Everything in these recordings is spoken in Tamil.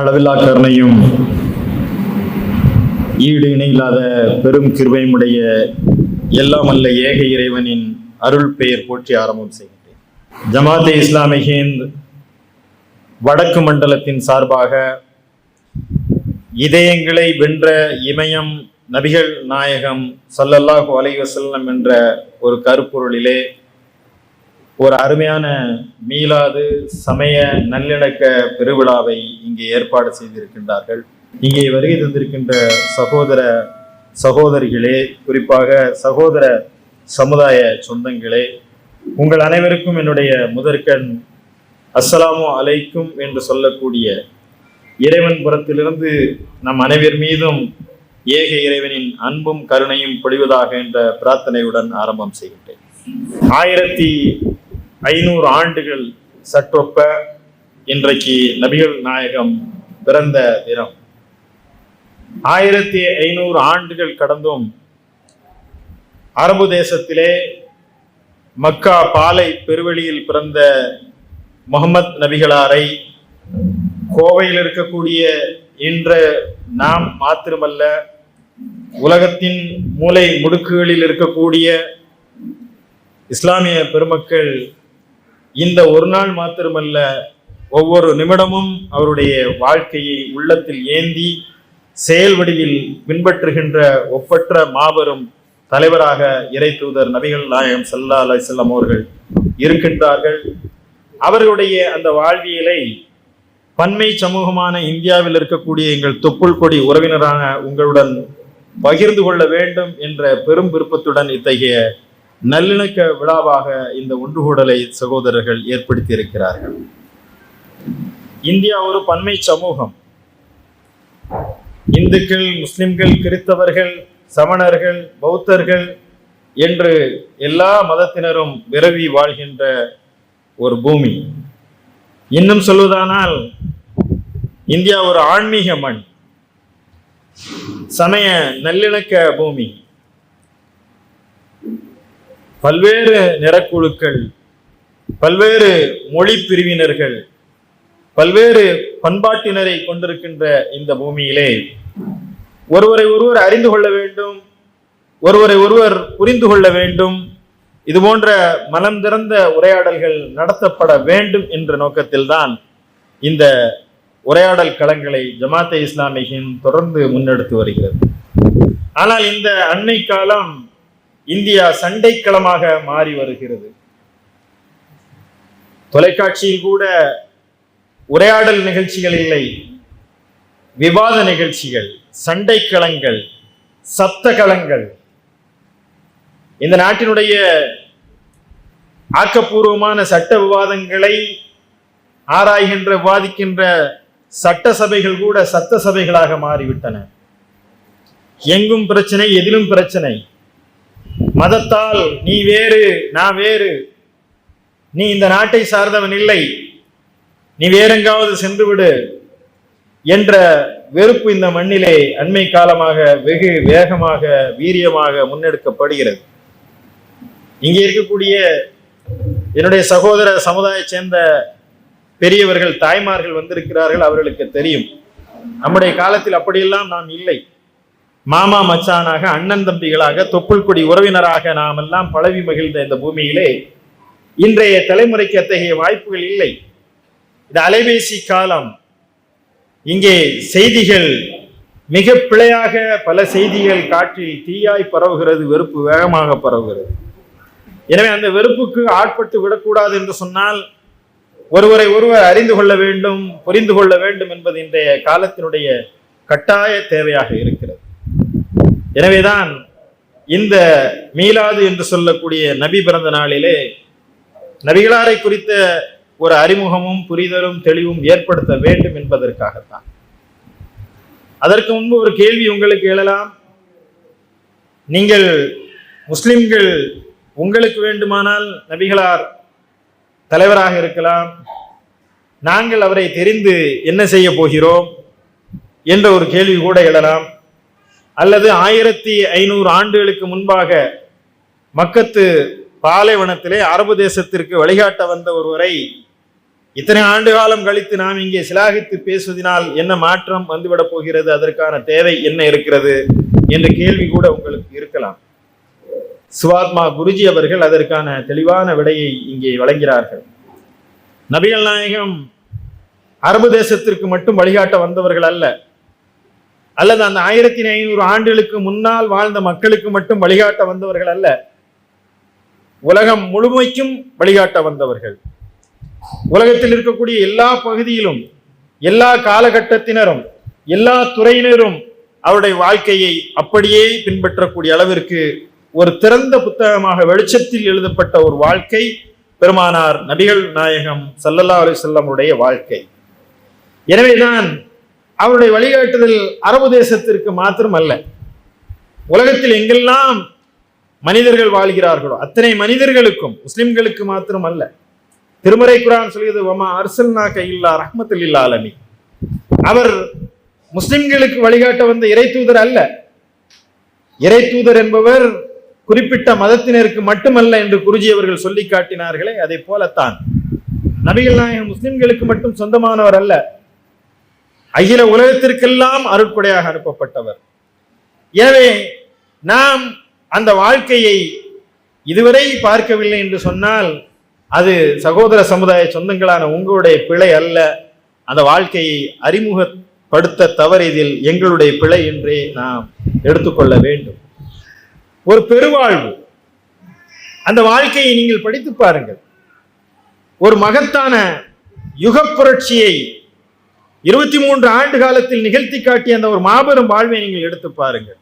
அளவில்லா கருணையும் ஈடு இணையில்லாத பெரும் கிருபையுடைய எல்லாம் அல்ல ஏக இறைவனின் அருள் பெயர் போற்றி ஆரம்பம் செய்கின்றேன். ஜமாத்தே இஸ்லாமி ஹிந்த் வடக்கு மண்டலத்தின் சார்பாக இதயங்களை வென்ற இமயம் நபிகள் நாயகம் ஸல்லல்லாஹு அலைஹி வஸல்லம் என்ற ஒரு கருப்பொருளிலே ஒரு அருமையான மீலாது சமய நல்லிணக்க பெருவிழாவை இங்கே ஏற்பாடு செய்திருக்கின்றார்கள். இங்கே வருகை தந்திருக்கின்ற சகோதர சகோதரிகளே, குறிப்பாக சகோதர சமுதாய சொந்தங்களே, உங்கள் அனைவருக்கும் என்னுடைய முதற்கண் அஸ்ஸலாமு அலைக்கும் என்று சொல்லக்கூடிய இறைவன் புறத்திலிருந்து நம் அனைவர் மீதும் ஏக இறைவனின் அன்பும் கருணையும் பொழிவதாக என்ற பிரார்த்தனையுடன் ஆரம்பம் செய்கின்றேன். 1500 ஆண்டுகள் சற்றொப்ப இன்றைக்கு நபிகள் நாயகம் பிறந்த தினம். 1500 ஆண்டுகள் கடந்தும் அரபு தேசத்திலே மக்கா பாலை பெருவெளியில் பிறந்த முஹம்மத் நபிகளாரை கோவையில் இருக்கக்கூடிய இன்று நாம் மாத்திரமல்ல, உலகத்தின் மூலை முடுக்குகளில் இருக்கக்கூடிய இஸ்லாமிய பெருமக்கள் இந்த ஒரு நாள் மாத்திரமல்ல, ஒவ்வொரு நிமிடமும் அவருடைய வாழ்க்கையை உள்ளத்தில் ஏந்தி செயல் வடிவில் பின்பற்றுகின்ற ஒப்பற்ற மாபெரும் தலைவராக இறை தூதர் நபிகள் நாயகம் ஸல்லல்லாஹு அலைஹி வஸல்லம் அவர்கள் இருக்கின்றார்கள். அவர்களுடைய அந்த வாழ்வியலை பன்மை சமூகமான இந்தியாவில் இருக்கக்கூடிய எங்கள் தொப்புள் கொடி உறவினரான உங்களுடன் பகிர்ந்து கொள்ள வேண்டும் என்ற பெரும் விருப்பத்துடன் இத்தகைய நல்லிணக்க விழாவாக இந்த ஒன்றுகூடலை சகோதரர்கள் ஏற்படுத்தி இருக்கிறார்கள். இந்தியா ஒரு பன்மை சமூகம். இந்துக்கள், முஸ்லிம்கள், கிறிஸ்தவர்கள், சமணர்கள், பௌத்தர்கள் என்று எல்லா மதத்தினரும் விரவி வாழ்கின்ற ஒரு பூமி. இன்னும் சொல்வதானால் இந்தியா ஒரு ஆன்மீக மண், சமய நல்லிணக்க பூமி. பல்வேறு நிறக்குழுக்கள், பல்வேறு மொழி பிரிவினர்கள், பல்வேறு பண்பாட்டினரை கொண்டிருக்கின்ற இந்த பூமியிலே ஒருவரை ஒருவர் அறிந்து கொள்ள வேண்டும், ஒருவரை ஒருவர் புரிந்து கொள்ள வேண்டும். இது போன்ற மனம் திறந்த உரையாடல்கள் நடத்தப்பட வேண்டும் என்ற நோக்கத்தில்தான் இந்த உரையாடல் களங்களை ஜமாத்தே இஸ்லாமி ஹிந்த் தொடர்ந்து முன்னெடுத்து வருகிறது. ஆனால் இந்த அண்மை காலம் இந்தியா சண்டைக்களமாக மாறி வருகிறது. தொலைக்காட்சியில் கூட உரையாடல் நிகழ்ச்சிகள் இல்லை, விவாத நிகழ்ச்சிகள், சண்டைக்களங்கள், சத்த களங்கள். இந்த நாட்டினுடைய ஆக்கப்பூர்வமான சட்ட விவாதங்களை ஆராய்கின்ற விவாதிக்கின்ற சட்ட சபைகள் கூட சத்த சபைகளாக மாறிவிட்டன. எங்கும் பிரச்சனை, எதிலும் பிரச்சனை. மதத்தால் நீ வேறு, நான் வேறு, நீ இந்த நாட்டை சார்ந்தவன் இல்லை, நீ வேறெங்காவது சென்று விடு என்ற வெறுப்பு இந்த மண்ணிலே அண்மை காலமாக வெகு வேகமாக வீரியமாக முன்னெடுக்கப்படுகிறது. இங்கே இருக்கக்கூடிய என்னுடைய சகோதர சமுதாய சேர்ந்த பெரியவர்கள், தாய்மார்கள் வந்திருக்கிறார்கள். அவர்களுக்கு தெரியும், நம்முடைய காலத்தில் அப்படியெல்லாம் நாம் இல்லை. மாமா மச்சானாக, அண்ணன் தம்பிகளாக, தொப்புள் கொடி உறவினராக நாம் எல்லாம் பழவி மகிழ்ந்த இந்த பூமியிலே இன்றைய தலைமுறைக்கு அத்தகைய வாய்ப்புகள் இல்லை. இது அலைபேசி காலம். இங்கே செய்திகள் மிக பிழையாக, பல செய்திகள் காற்றில் தீயாய் பரவுகிறது, வெறுப்பு வேகமாக பரவுகிறது. எனவே அந்த வெறுப்புக்கு ஆட்பட்டு விடக்கூடாது என்று சொன்னால் ஒருவரை ஒருவர் அறிந்து கொள்ள வேண்டும், புரிந்து கொள்ள வேண்டும் என்பது இன்றைய காலத்தினுடைய கட்டாய தேவையாக இருக்கிறது. எனவேதான் இந்த மீலாது என்று சொல்லக்கூடிய நபி பிறந்த நாளிலே நபிகளாரை குறித்த ஒரு அறிமுகமும் புரிதலும் தெளிவும் ஏற்படுத்த வேண்டும் என்பதற்காகத்தான். அதற்கு முன்பு ஒரு கேள்வி உங்களுக்கு எழலாம். நீங்கள் முஸ்லிம்கள், உங்களுக்கு வேண்டுமானால் நபிகளார் தலைவராக இருக்கலாம், நாங்கள் அவரை தெரிந்து என்ன செய்ய போகிறோம் என்ற ஒரு கேள்வி கூட எழலாம். அல்லது 1500 ஆண்டுகளுக்கு முன்பாக மக்கத்து பாலைவனத்திலே அரபு தேசத்திற்கு வழிகாட்ட வந்த ஒருவரை இத்தனை ஆண்டு காலம் கழித்து நாம் இங்கே சிலாகித்து பேசுவதனால் என்ன மாற்றம் வந்துவிடப் போகிறது, அதற்கான தேவை என்ன இருக்கிறது என்ற கேள்வி கூட உங்களுக்கு இருக்கலாம். சுவாத்மா குருஜி அவர்கள் அதற்கான தெளிவான விடையை இங்கே வழங்கிறார்கள். நபிகள் நாயகம் அரபு தேசத்திற்கு மட்டும் வழிகாட்ட வந்தவர்கள் அல்ல, அல்லது அந்த 1500 ஆண்டுகளுக்கு முன்னால் வாழ்ந்த மக்களுக்கு மட்டும் வழிகாட்ட வந்தவர்கள் அல்ல, உலகம் முழுமைக்கும் வழிகாட்ட வந்தவர்கள். உலகத்தில் இருக்கக்கூடிய எல்லா பகுதியிலும் எல்லா காலகட்டத்தினரும் எல்லா துறையினரும் அவருடைய வாழ்க்கையை அப்படியே பின்பற்றக்கூடிய அளவிற்கு ஒரு திறந்த புத்தகமாக வெளிச்சத்தில் எழுதப்பட்ட ஒரு வாழ்க்கை பெருமானார் நபிகள் நாயகம் ஸல்லல்லாஹு அலைஹி வஸல்லம் உடைய வாழ்க்கை. எனவேதான் அவருடைய வழிகாட்டுதல் அரபு தேசத்திற்கு மாத்திரம் அல்ல, உலகத்தில் எங்கெல்லாம் மனிதர்கள் வாழ்கிறார்களோ அத்தனை மனிதர்களுக்கும், முஸ்லிம்களுக்கு மாத்திரம் அல்ல. திருமறை குர்ஆன் சொல்கிறது, வமா அர்சல்னாக இல்லா ரஹ்மத்துல் லில் ஆலமீன். அவர் முஸ்லிம்களுக்கு வழிகாட்ட வந்த இறை தூதர் அல்ல. இறை தூதர் என்பவர் குறிப்பிட்ட மதத்தினருக்கு மட்டுமல்ல என்று குருஜி அவர்கள் சொல்லி காட்டினார்களே, அதை போலத்தான் நபிகள் நாயகம் முஸ்லிம்களுக்கு மட்டும் சொந்தமானவர் அல்ல, அகில உலகத்திற்கெல்லாம் அருட்கொடையாக அனுப்பப்பட்டவர். எனவே நாம் அந்த வாழ்க்கையை இதுவரை பார்க்கவில்லை என்று சொன்னால் அது சகோதர சமுதாய சொந்தங்களான உங்களுடைய பிழை அல்ல. அந்த வாழ்க்கையை அறிமுகப்படுத்த தவறியதில் எங்களுடைய பிழை என்றே நாம் எடுத்துக்கொள்ள வேண்டும். ஒரு பெருவாழ்வு, அந்த வாழ்க்கையை நீங்கள் படித்து பாருங்கள். ஒரு மகத்தான யுக புரட்சியை 23 ஆண்டு காலத்தில் நிகழ்த்தி காட்டிய அந்த ஒரு மாபெரும் வாழ்வை நீங்கள் எடுத்து பாருங்கள்.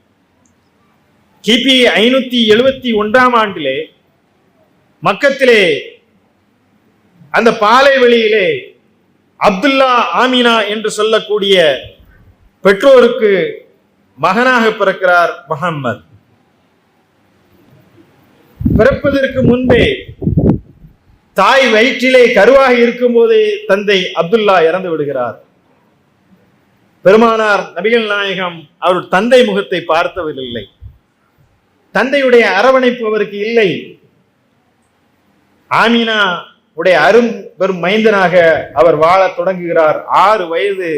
கிபி 571 ஆண்டிலே மக்கத்திலே அந்த பாலை வெளியிலே அப்துல்லா ஆமினா என்று சொல்லக்கூடிய பெற்றோருக்கு மகனாக பிறக்கிறார் முஹம்மது. பிறப்பதற்கு முன்பே தாய் வயிற்றிலே கருவாக இருக்கும் போதே தந்தை அப்துல்லா இறந்து விடுகிறார். பெருமானார் நபிகள் நாயகம் அவர் தந்தை முகத்தை பார்த்தவரில்லை, தந்தையுடைய அரவணைப்பு அவருக்கு இல்லை. ஆமினா உடைய பெரும் மைந்தனாக அவர் வாழ தொடங்குகிறார். 6 வயது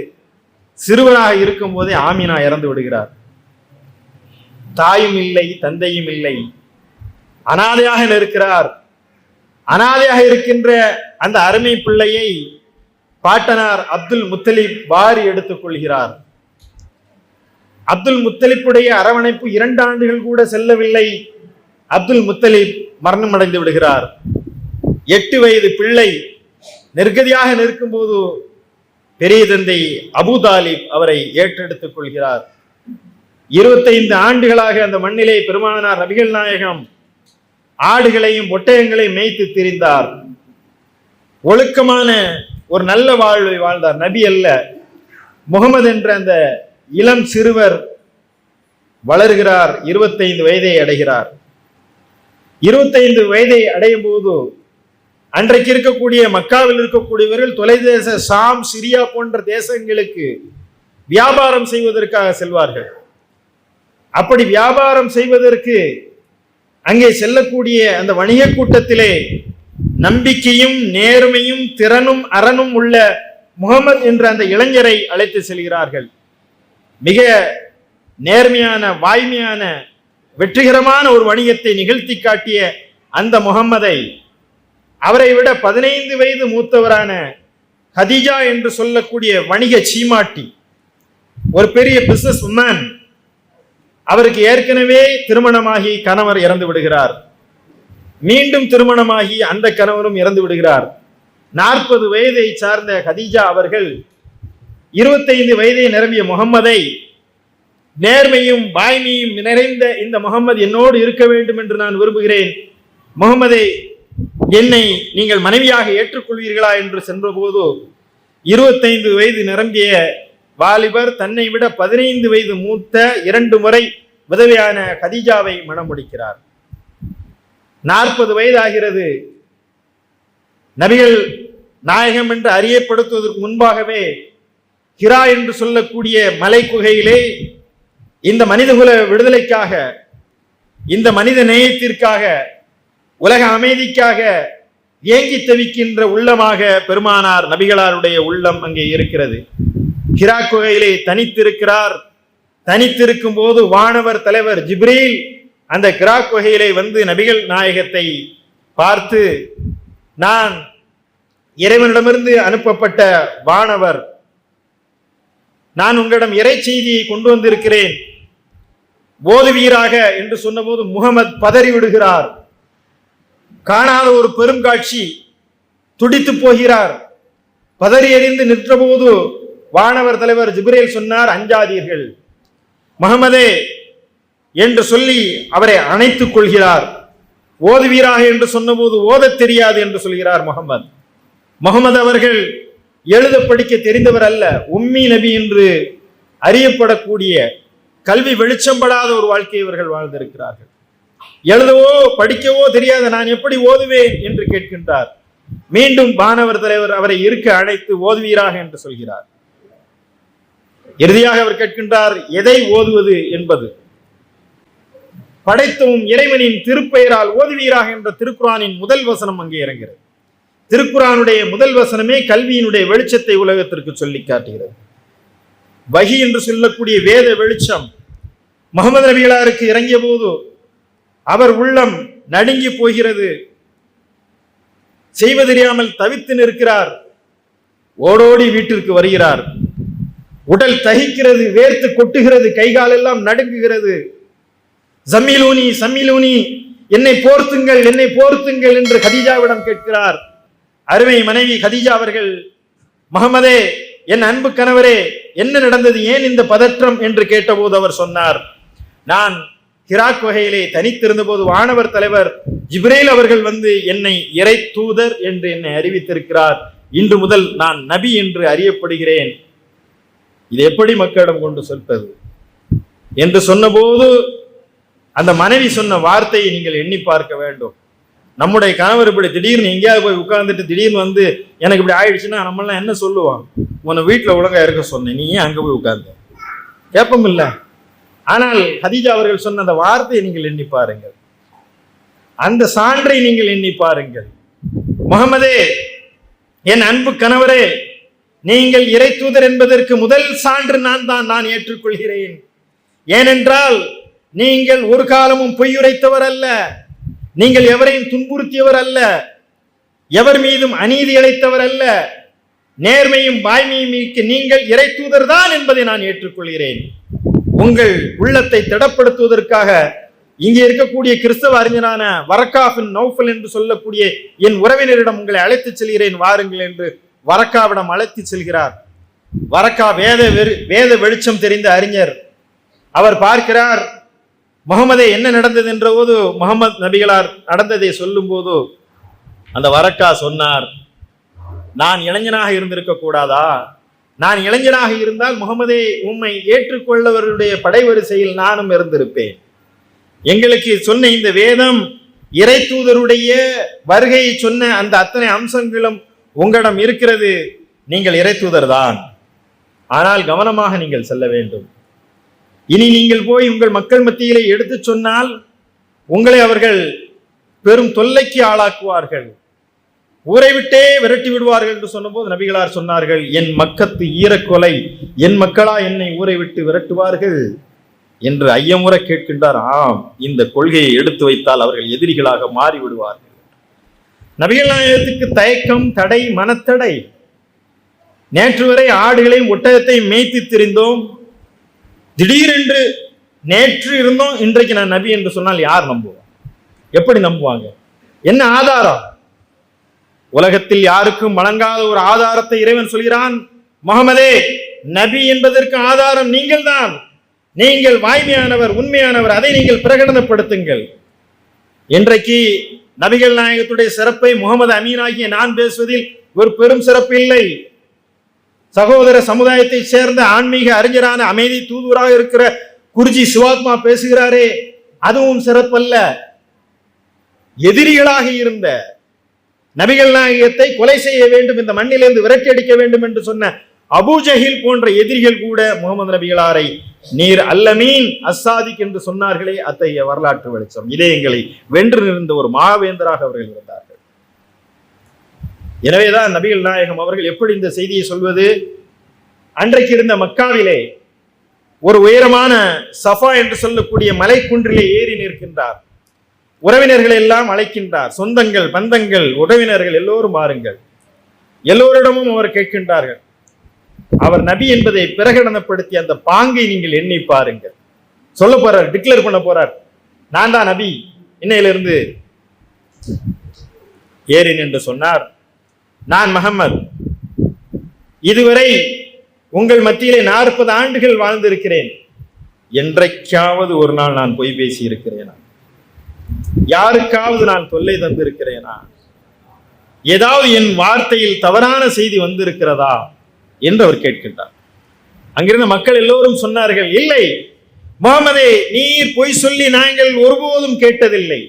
சிறுவனாக இருக்கும் போதே ஆமினா இறந்து விடுகிறார். தாயும் இல்லை, தந்தையும் இல்லை, அனாதையாக இருக்கிறார். அனாதையாக இருக்கின்ற அந்த அருமை பிள்ளையை பாட்டனார் அப்துல் முத்தலிப் வாரி எடுத்துக் கொள்கிறார். அப்துல் முத்தலிப்புடைய அரவணைப்பு 2 ஆண்டுகள் கூட செல்லவில்லை, அப்துல் முத்தலிப் மரணம் அடைந்து விடுகிறார். 8 வயது பிள்ளை நெருக்கடியாக நிற்கும் போது பெரிய தந்தை அபூ தாலிப் அவரை ஏற்றெடுத்துக் கொள்கிறார். 25 ஆண்டுகளாக அந்த மண்ணிலே பெருமானார் நபிகள் நாயகம் ஆடுகளையும் ஒட்டகங்களையும் மேய்த்து திரிந்தார். ஒழுக்கமான ஒரு நல்ல வாழ்வை வாழ்ந்தார். நபி அல்ல, முகமது என்ற அந்த இளம் சிறுவர் வளர்கிறார். 25 வயதை அடைகிறார். 25 வயதை அடையும் போது அன்றைக்கு இருக்கக்கூடிய மக்காவில் இருக்கக்கூடியவர்கள் தொலைதேச ஷாம், சிரியா போன்ற தேசங்களுக்கு வியாபாரம் செய்வதற்காக செல்வார்கள். அப்படி வியாபாரம் செய்வதற்கு அங்கே செல்லக்கூடிய அந்த வணிக கூட்டத்திலே நம்பிக்கையும் நேர்மையும் திறனும் அறனும் உள்ள முகமது என்ற அந்த இளைஞரை அழைத்து செல்கிறார்கள். மிக நேர்மையான, வாய்மையான, வெற்றிகரமான ஒரு வணிகத்தை நிகழ்த்தி காட்டிய அந்த முகம்மதை அவரை விட 15 வயது மூத்தவரான ஹதீஜா என்று சொல்லக்கூடிய வணிக சீமாட்டி, ஒரு பெரிய பிசினஸ் உமன், அவருக்கு ஏற்கனவே திருமணமாகி கணவர் இறந்து விடுகிறார். மீண்டும் திருமணமாகி அந்த கணவரும் இறந்து விடுகிறார். 40 வயதை சார்ந்த ஹதீஜா அவர்கள் 25 வயதை நிரம்பிய முகம்மதை, நேர்மையும் வாய்மையும் நிறைந்த இந்த முகம்மது என்னோடு இருக்க வேண்டும் என்று நான் விரும்புகிறேன், முகம்மதை என்னை நீங்கள் மனைவியாக ஏற்றுக்கொள்வீர்களா என்று சென்றபோது 25 வயது நிரம்பிய வாலிபர் தன்னை விட 15 வயது மூத்த 2 முறை விதவையான கதீஜாவை மணம் முடிக்கிறார். 40 வயது ஆகிறது. நபிகள் நாயகம் என்று அறியப்படுத்துவதற்கு முன்பாகவே ஹிரா என்று சொல்லக்கூடிய மலை குகையிலே இந்த மனிதகுல விடுதலைக்காக, இந்த மனித நேயத்திற்காக, உலக அமைதிக்காக ஏங்கி தவிக்கின்ற உள்ளமாக பெருமானார் நபிகளாருடைய உள்ளம் அங்கே இருக்கிறது. ஹிரா குகையிலே தனித்திருக்கிறார். தனித்திருக்கும் போது வானவர் தலைவர் ஜிப்ரீல் அந்த ஹிரா குகையிலே வந்து நபிகள் நாயகத்தை பார்த்து, நான் இறைவனிடமிருந்து அனுப்பப்பட்ட வானவர், நான் உங்களிடம் இறை செய்தியை கொண்டு வந்திருக்கிறேன், ஓதுவீராக என்று சொன்னபோது முகமது பதறி விடுகிறார். காணாத ஒரு பெரும் காட்சி, துடித்து போகிறார். பதறி எறிந்து நின்ற போது வானவர் தலைவர் ஜிப்ரீல் சொன்னார், அஞ்சாதீர்கள் முகமதே என்று சொல்லி அவரை அணைத்துக் கொள்கிறார். ஓதுவீராக என்று சொன்னபோது ஓதத் தெரியாது என்று சொல்கிறார் முகமது. முகமது அவர்கள் எழுத படிக்க தெரிந்தவர் அல்ல, உம்மி நபி என்று அறியப்படக்கூடிய கல்வி வெளிச்சம்படாத ஒரு வாழ்க்கையை இவர்கள் வாழ்ந்திருக்கிறார்கள். எழுதவோ படிக்கவோ தெரியாத நான் எப்படி ஓதுவேன் என்று கேட்கின்றார். மீண்டும் வானவர் தலைவர் அவரை இருக்க அழைத்து ஓதுவீராக என்று சொல்கிறார். இறுதியாக அவர் கேட்கின்றார், எதை ஓதுவது என்பது. படைத்தவும் இறைவனின் திருப்பெயரால் ஓதுவீராக என்ற திருக்குரானின் முதல் வசனம் அங்கே இறங்கிறது. திருக்குரானுடைய முதல் வசனமே கல்வியினுடைய வெளிச்சத்தை உலகத்திற்கு சொல்லி காட்டுகிறது. வஹி என்று சொல்லக்கூடிய வேத வெளிச்சம் முகமது நபிகளாருக்கு இறங்கிய போது அவர் உள்ளம் நடுங்கி போகிறது. செய்வதறியாமல் தவித்து நிற்கிறார். ஓடோடி வீட்டிற்கு வருகிறார். உடல் தகிக்கிறது, வேர்த்து கொட்டுகிறது, கைகால் எல்லாம் நடுங்குகிறது. ஜம்மிலூனி சம்மிலூனி, என்னை போர்த்துங்கள் என்னை போர்த்துங்கள் என்று கதீஜாவிடம் கேட்கிறார். அருமை மனைவி கதீஜா அவர்கள், முகமதே என் அன்பு கணவரே என்ன நடந்தது, ஏன் இந்த பதற்றம் என்று கேட்டபோது அவர் சொன்னார், நான் ஹிரா குகையிலே தனித்திருந்த போது வானவர் தலைவர் ஜிப்ரீல் அவர்கள் வந்து என்னை இறை தூதர் என்று என்னை அறிவித்திருக்கிறார். இன்று முதல் நான் நபி என்று அறியப்படுகிறேன். இது எப்படி மக்களிடம் கொண்டு சொல்வது என்று சொன்னபோது அந்த மனைவி சொன்ன வார்த்தையை நீங்கள் எண்ணி பார்க்க வேண்டும். நம்முடைய கணவர் இப்படி திடீர்னு எங்கேயாவது போய் உட்கார்ந்துட்டு திடீர்னு வந்து எனக்கு இப்படி ஆயிடுச்சுன்னா நம்மளாம் என்ன சொல்லுவான், உன்னை வீட்டில் ஒழுங்கா இருக்க சொன்னேன், நீ ஏன் அங்கே போய் உட்கார்ந்த, கேட்போம் இல்லை. ஆனால் ஹதீஜா அவர்கள் சொன்ன அந்த வார்த்தையை நீங்கள் எண்ணி பாருங்கள், அந்த சான்றை நீங்கள் எண்ணி பாருங்கள். முகமதே என் அன்பு கணவரே, நீங்கள் இறை தூதர் என்பதற்கு முதல் சான்று நான் ஏற்றுக்கொள்கிறேன். ஏனென்றால் நீங்கள் ஒரு காலமும் பொய்யுரைத்தவர் அல்ல, நீங்கள் எவரையும் துன்புறுத்தியவர் அல்ல, எவர் மீதும் அநீதி இழைத்தவர் அல்ல, நேர்மையும் வாய்மையும் நீங்கள் இறை தூதர் தான் என்பதை நான் ஏற்றுக்கொள்கிறேன். உங்கள் உள்ளத்தை திடப்படுத்துவதற்காக இங்கே இருக்கக்கூடிய கிறிஸ்தவ அறிஞரான வரக்கா பின் நௌஃபல் என்று சொல்லக்கூடிய என் உறவினரிடம் உங்களை அழைத்து செல்கிறேன், வாருங்கள் என்று வரக்காவிடம் அழைத்து செல்கிறார். வரக்கா வேத வெளிச்சம் தெரிந்த அறிஞர். அவர் பார்க்கிறார், முகமதே என்ன நடந்தது என்ற போது முகமது நபிகளார் நடந்ததை சொல்லும் போது அந்த வரக்கா சொன்னார், நான் இளைஞனாக இருந்திருக்க கூடாதா? நான் இளைஞனாக இருந்தால் முகமதே உம்மை ஏற்றுக்கொள்ளவர்களுடைய படைவரிசையில் நானும் இருந்திருப்பேன். எங்களுக்கு சொன்ன இந்த வேதம் இறை தூதருடைய வருகையை சொன்ன அந்த அத்தனை அம்சங்களும் உங்களிடம் இருக்கிறது. நீங்கள் இறை தூதர் தான், ஆனால் கவனமாக நீங்கள் செல்ல வேண்டும். இனி நீங்கள் போய் உங்கள் மக்கள் மத்தியிலே எடுத்து சொன்னால் உங்களை அவர்கள் பெரும் தொல்லைக்கு ஆளாக்குவார்கள், ஊரை விட்டே விரட்டி விடுவார்கள் என்று சொன்னபோது நபிகளார் சொன்னார்கள், என் மக்கத்து ஈரக்கொலை, என் மக்களா என்னை ஊரை விட்டு விரட்டுவார்கள் என்று ஐயமுறை கேட்கின்றார். ஆம், இந்த கொள்கையை எடுத்து வைத்தால் அவர்கள் எதிரிகளாக மாறிவிடுவார்கள். நபிகள் நாயகத்துக்கு தயக்கம், தடை, மனத்தடை. நேற்று வரை ஆடுகளையும் ஒட்டகத்தையும் மேய்த்து திரிந்தோம், திடீரென்று நேற்று இருந்தோம், இன்றைக்கு நான் நபி என்று சொன்னால் யார் நம்புவாங்க? எப்படி நம்புவாங்க? என்ன ஆதாரம்? உலகத்தில் யாருக்கும் வழங்காத ஒரு ஆதாரத்தை இறைவன் சொல்கிறான், முகமதே நபி என்பதற்கு ஆதாரம் நீங்கள் தான். நீங்கள் வாய்மையானவர், உண்மையானவர், அதை நீங்கள் பிரகடனப்படுத்துங்கள். இன்றைக்கு நபிகள் நாயகத்துடைய சிறப்பை முகமது அமீன் ஆகிய நான் பேசுவதில் ஒரு பெரும் சிறப்பு இல்லை. சகோதர சமுதாயத்தை சேர்ந்த ஆன்மீக அறிஞரான அமைதி தூதுவராக இருக்கிற குருஜி சிவாத்மா பேசுகிறாரே, அதுவும் சிறப்பல்ல. எதிரிகளாக இருந்த நபிகள் நாயகத்தை கொலை செய்ய வேண்டும், இந்த மண்ணிலிருந்து விரட்டி அடிக்க வேண்டும் என்று சொன்ன அபூஜஹில் போன்ற எதிரிகள் கூட முகமது நபிகளாரை நீர் அல்லமீன் அஸ்ஸாதிக் என்று சொன்னார்களே, அத்தகைய வரலாற்று வெளிச்சம். இதயங்களை வென்று நிறந்த ஒரு மாவேந்தராக அவர்கள் இருந்தார்கள். எனவேதான் நபிகள் நாயகம் அவர்கள் எப்படி இந்த செய்தியை சொல்வது? அன்றைக்கு இருந்த மக்காவிலே ஒரு உயரமான சஃபா என்று சொல்லக்கூடிய மலை குன்றிலே ஏறி நிற்கின்றார். உறவினர்கள் எல்லாம் அழைக்கின்றார். சொந்தங்கள், பந்தங்கள், உறவினர்கள் எல்லோரும் வாருங்கள். எல்லோரிடமும் அவர் கேட்கின்றார்கள். அவர் நபி என்பதை பிரகடனப்படுத்தி அந்த பாங்கை நீங்கள் எண்ணி பாருங்கள். சொல்ல போறார், டிக்ளேர் பண்ண போறார், நான் தான் நபி இன்னையிலிருந்து. ஏறி என்று சொன்னார், நான் முஹம்மது, இதுவரை உங்கள் மத்தியிலே 40 ஆண்டுகள் வாழ்ந்திருக்கிறேன். என்றைக்காவது ஒரு நாள் நான் பொய் பேசி இருக்கிறேனா? யாருக்காவது நான் தொல்லை தந்திருக்கிறேனா? ஏதாவது என் வார்த்தையில் தவறான செய்தி வந்திருக்கிறதா என்று அவர் கேட்கின்றார். அங்கிருந்த மக்கள் எல்லோரும் சொன்னார்கள், இல்லை முஹம்மதே, நீர் பொய் சொல்லி நாங்கள் ஒருபோதும் கேட்டதில்லை.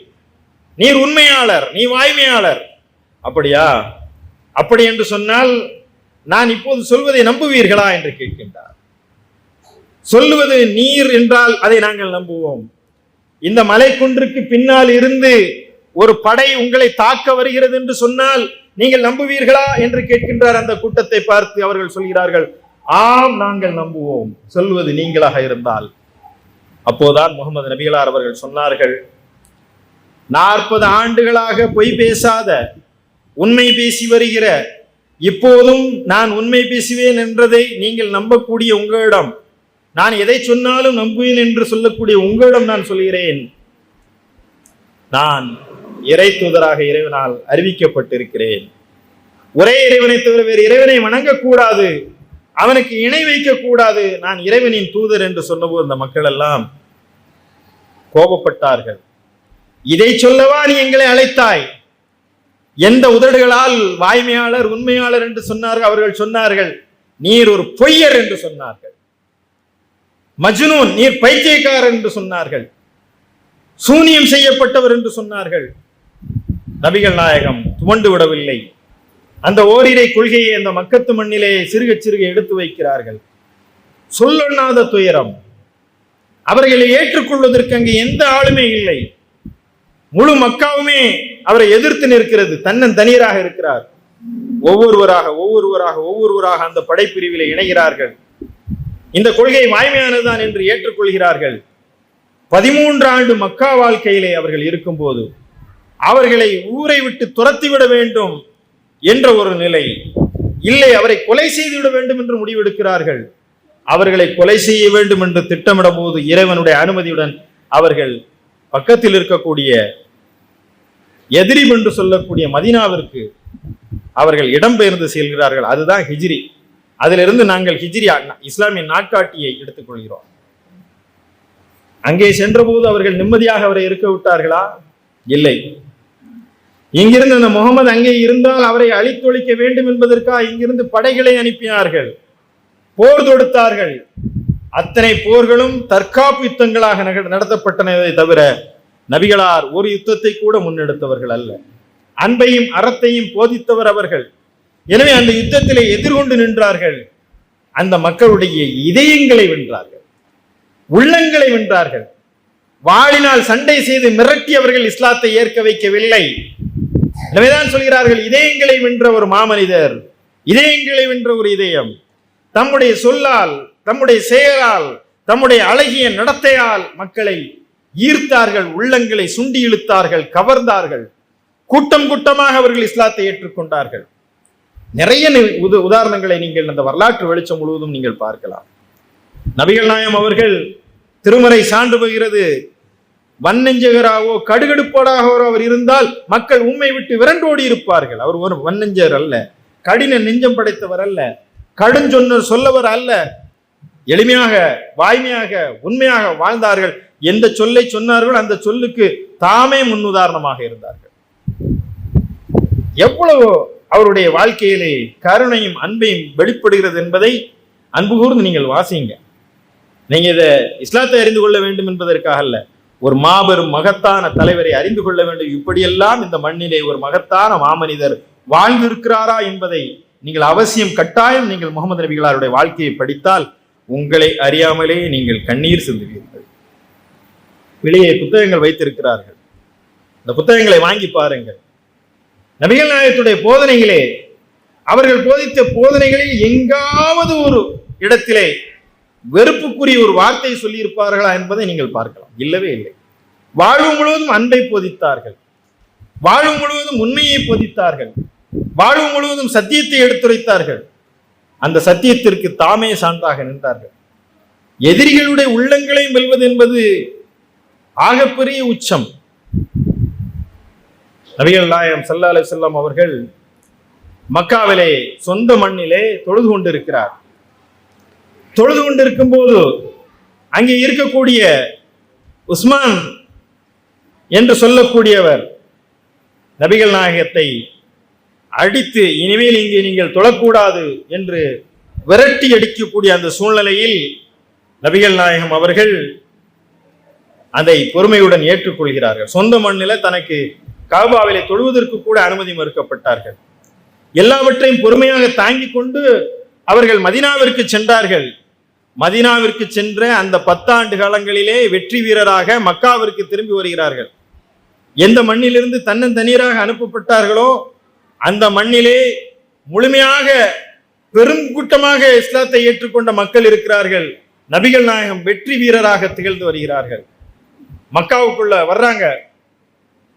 நீர் உண்மையாளர், நீ வாய்மையாளர். அப்படியா? அப்படி என்று சொன்னால் நான் இப்போது சொல்வதை நம்புவீர்களா என்று கேட்கின்றார். சொல்லுவது நீர் என்றால் அதை நாங்கள் நம்புவோம். இந்த மலைக்குன்றுக்கு பின்னால் இருந்து ஒரு படை உங்களை தாக்க வருகிறது என்று சொன்னால் நீங்கள் நம்புவீர்களா என்று கேட்கின்றார். அந்த கூட்டத்தை பார்த்து அவர்கள் சொல்கிறார்கள், ஆம் நாங்கள் நம்புவோம், சொல்வது நீங்களாக இருந்தால். அப்போதான் முகமது நபிகளார் அவர்கள் சொன்னார்கள், 40 ஆண்டுகளாக பொய் பேசாத, உண்மை பேசி வருகிற, இப்போதும் நான் உண்மை பேசுவேன் என்றதை நீங்கள் நம்பக்கூடிய உங்களிடம், நான் எதை சொன்னாலும் நம்புவேன் என்று சொல்லக்கூடிய உங்களிடம் நான் சொல்கிறேன், நான் இறை தூதராக இறைவனால் அறிவிக்கப்பட்டிருக்கிறேன். ஒரே இறைவனை தவிர வேறு இறைவனை வணங்கக்கூடாது, அவனுக்கு இணை வைக்க கூடாது, நான் இறைவனின் தூதர் என்று சொன்னபோது அந்த மக்கள் எல்லாம் கோபப்பட்டார்கள். இதை சொல்லவா நீ எங்களை அழைத்தாய்? எந்த உதடுகளால் வாய்மையாளர், உண்மையாளர் என்று சொன்னார்கள்? அவர்கள் சொன்னார்கள், நீர் ஒரு பொய்யர் என்று சொன்னார்கள். மஜ்னூன், நீர் பைத்தியக்காரர் என்று சொன்னார்கள். சூனியம் செய்யப்பட்டவர் என்று சொன்னார்கள். நபிகள் நாயகம் துவண்டு விடவில்லை. அந்த ஓரிரை கொள்கையை அந்த மக்கத்து மண்ணிலே சிறுக சிறுக எடுத்து வைக்கிறார்கள். சொல்லொண்ணாத துயரம். அவர்களை ஏற்றுக்கொள்வதற்கு அங்கு எந்த ஆளுமே இல்லை. முழு மக்காவுமே அவரை எதிர்த்து நிற்கிறது. தன்னன் தனியராக இருக்கிறார். ஒவ்வொருவராக அந்த படைப்பிரிவிலே இணைகிறார்கள். இந்த கொள்கை வாய்மையானதுதான் என்று ஏற்றுக்கொள்கிறார்கள். 13 ஆண்டு மக்கா வாழ்க்கையிலே அவர்கள் இருக்கும் போது அவர்களை ஊரை விட்டு துரத்திவிட வேண்டும் என்ற ஒரு நிலை இல்லை, அவரை கொலை செய்துவிட வேண்டும் என்று முடிவெடுக்கிறார்கள். அவர்களை கொலை செய்ய வேண்டும் என்று திட்டமிடும் போது இறைவனுடைய அனுமதியுடன் அவர்கள் பக்கத்தில் இருக்கக்கூடிய எதிரிப் என்று சொல்லக்கூடிய மதீனாவிற்கு அவர்கள் இடம்பெயர்ந்து செல்கிறார்கள். அதுதான் ஹிஜ்ரி. அதிலிருந்து நாங்கள் ஹிஜ்ரி இஸ்லாமிய நாட்காட்டியை எடுத்துக்கொள்கிறோம். அங்கே சென்ற போது அவர்கள் நிம்மதியாக அவரை இருக்க விட்டார்களா? இல்லை. இங்கிருந்து அந்த முகமது அங்கே இருந்தால் அவரை அழித்தொழிக்க வேண்டும் என்பதற்காக இங்கிருந்து படைகளை அனுப்பினார்கள், போர் தொடுத்தார்கள். அத்தனை போர்களும் தற்காப்பு யுத்தங்களாக நடத்தப்பட்டனதை தவிர நபிகளார் ஒரு யுத்தத்தை கூட முன்னெடுத்தவர்கள் அல்ல. அன்பையும் அறத்தையும் போதித்தவர் அவர்கள். எனவே அந்த யுத்தத்திலே எதிர்கொண்டு நின்றார்கள். அந்த மக்களுடைய இதயங்களை வென்றார்கள், உள்ளங்களை வென்றார்கள். வாளினால் சண்டை செய்து மிரட்டி அவர்கள் இஸ்லாத்தை ஏற்க வைக்கவில்லை. எனவேதான் சொல்கிறார்கள், இதயங்களை வென்ற ஒரு மாமனிதர், இதயங்களை வென்ற ஒரு இதயம். தம்முடைய சொல்லால், தம்முடைய செயலால், தம்முடைய அழகிய நடத்தையால் மக்களை ஈர்த்தார்கள், உள்ளங்களை சுண்டி இழுத்தார்கள், கவர்ந்தார்கள். கூட்டம் கூட்டமாக அவர்கள் இஸ்லாத்தை ஏற்றுக்கொண்டார்கள். நிறைய உதாரணங்களை நீங்கள் அந்த வரலாற்று வெளிச்சம் முழுவதும் நீங்கள் பார்க்கலாம். நபிகள் நாயகம் அவர்கள் திருமறை சான்று பகிறது, வன்னெஞ்சகராகவோ கடுகடுப்போடாகவோ அவர் இருந்தால் மக்கள் உண்மை விட்டு விரண்டோடி இருப்பார்கள். அவர் ஒரு வன்னெஞ்சர் அல்ல, கடின நெஞ்சம் படைத்தவர் அல்ல, கடுஞ்சொன்னர் சொல்லவர் அல்ல. எளிமையாக, வாய்மையாக, உண்மையாக வாழ்ந்தார்கள். எந்த சொல்லை சொன்னார்கள் அந்த சொல்லுக்கு தாமே முன்னுதாரணமாக இருந்தார்கள். எவ்வளவு அவருடைய வாழ்க்கையிலே கருணையும் அன்பையும் வெளிப்படுகிறது என்பதை அன்பு கூர்ந்து நீங்கள் வாசிங்க. நீங்க இதை இஸ்லாத்தை அறிந்து கொள்ள வேண்டும் என்பதற்காக அல்ல, ஒரு மாபெரும் மகத்தான தலைவரை அறிந்து கொள்ள வேண்டும். இப்படியெல்லாம் இந்த மண்ணிலே ஒரு மகத்தான மாமனிதர் வாழ்ந்திருக்கிறாரா என்பதை நீங்கள் அவசியம், கட்டாயம் நீங்கள் முகமது நபிகளாருடைய வாழ்க்கையை படித்தால் உங்களை அறியாமலே நீங்கள் கண்ணீர் சிந்துவீர்கள். வெளியே புத்தகங்கள் வைத்திருக்கிறார்கள், இந்த புத்தகங்களை வாங்கி பாருங்கள். நபிகள் நாயகத்துடைய போதனைகளே அவர்கள் போதித்த போதனைகளில் எங்காவது ஒரு இடத்திலே வெறுப்புக்குரிய ஒரு வார்த்தையை சொல்லியிருப்பார்களா என்பதை நீங்கள் பார்க்கலாம். இல்லவே இல்லை. வாழ்வு முழுவதும் அன்பை போதித்தார்கள், வாழ்வு முழுவதும் உண்மையை போதித்தார்கள், வாழ்வு முழுவதும் சத்தியத்தை எடுத்துரைத்தார்கள். அந்த சத்தியத்திற்கு தாமே சான்றாக நின்றார்கள். எதிரிகளுடைய உள்ளங்களையும் வெல்வது என்பது ஆகப்பெரிய உச்சம். நபிகள் நாயகம் ஸல்லல்லாஹு அலைஹி வஸல்லம் அவர்கள் மக்காவிலே சொந்த மண்ணிலே தொழுது கொண்டிருக்கிறார். தொழுது கொண்டிருக்கும் போது அங்கே இருக்கக்கூடிய உஸ்மான் என்று சொல்லக்கூடியவர் நபிகள் நாயகத்தை அடித்து, இனிமேல் இங்கே நீங்கள் தொழக்கூடாது என்று விரட்டி அடிக்கக்கூடிய அந்த சூழ்நிலையில் நபிகள் நாயகம் அவர்கள் அதை பொறுமையுடன் ஏற்றுக்கொள்கிறார்கள். சொந்த மண்ணில் தனக்கு காபாவிலே தொழுவதற்கு கூட அனுமதி மறுக்கப்பட்டார்கள். எல்லாவற்றையும் பொறுமையாக தாங்கிக் கொண்டு அவர்கள் மதீனாவிற்கு சென்றார்கள். மதீனாவிற்கு சென்ற அந்த 10 ஆண்டு காலங்களிலே வெற்றி வீரராக மக்காவிற்கு திரும்பி வருகிறார்கள். எந்த மண்ணிலிருந்து தன்னந்தனியராக அனுப்பப்பட்டார்களோ அந்த மண்ணிலே முழுமையாக பெரும் கூட்டமாக இஸ்லாத்தை ஏற்றுக்கொண்ட மக்கள் இருக்கிறார்கள். நபிகள் நாயகம் வெற்றி வீரராக திகழ்ந்து வருகிறார்கள். மக்காவுக்குள்ள வர்றாங்க.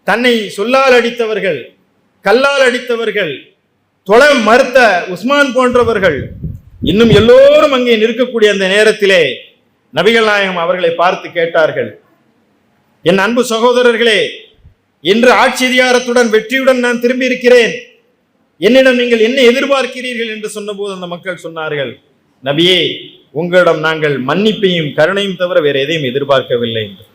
தன்னை சொல்லால் அடித்தவர்கள், கல்லால் அடித்தவர்கள், தொழ மறுத்த உஸ்மான் போன்றவர்கள் இன்னும் எல்லோரும் அங்கே நிற்கக்கூடிய அந்த நேரத்திலே நபிகள் நாயகம் அவர்களை பார்த்து கேட்டார்கள், என் அன்பு சகோதரர்களே, இன்று ஆட்சி அதிகாரத்துடன் வெற்றியுடன் நான் திரும்பி இருக்கிறேன், என்னிடம் நீங்கள் என்ன எதிர்பார்க்கிறீர்கள் என்று சொன்னபோது அந்த மக்கள் சொன்னார்கள், நபியே, உங்களிடம் நாங்கள் மன்னிப்பையும் கருணையும் தவிர வேற எதையும் எதிர்பார்க்கவில்லை என்று.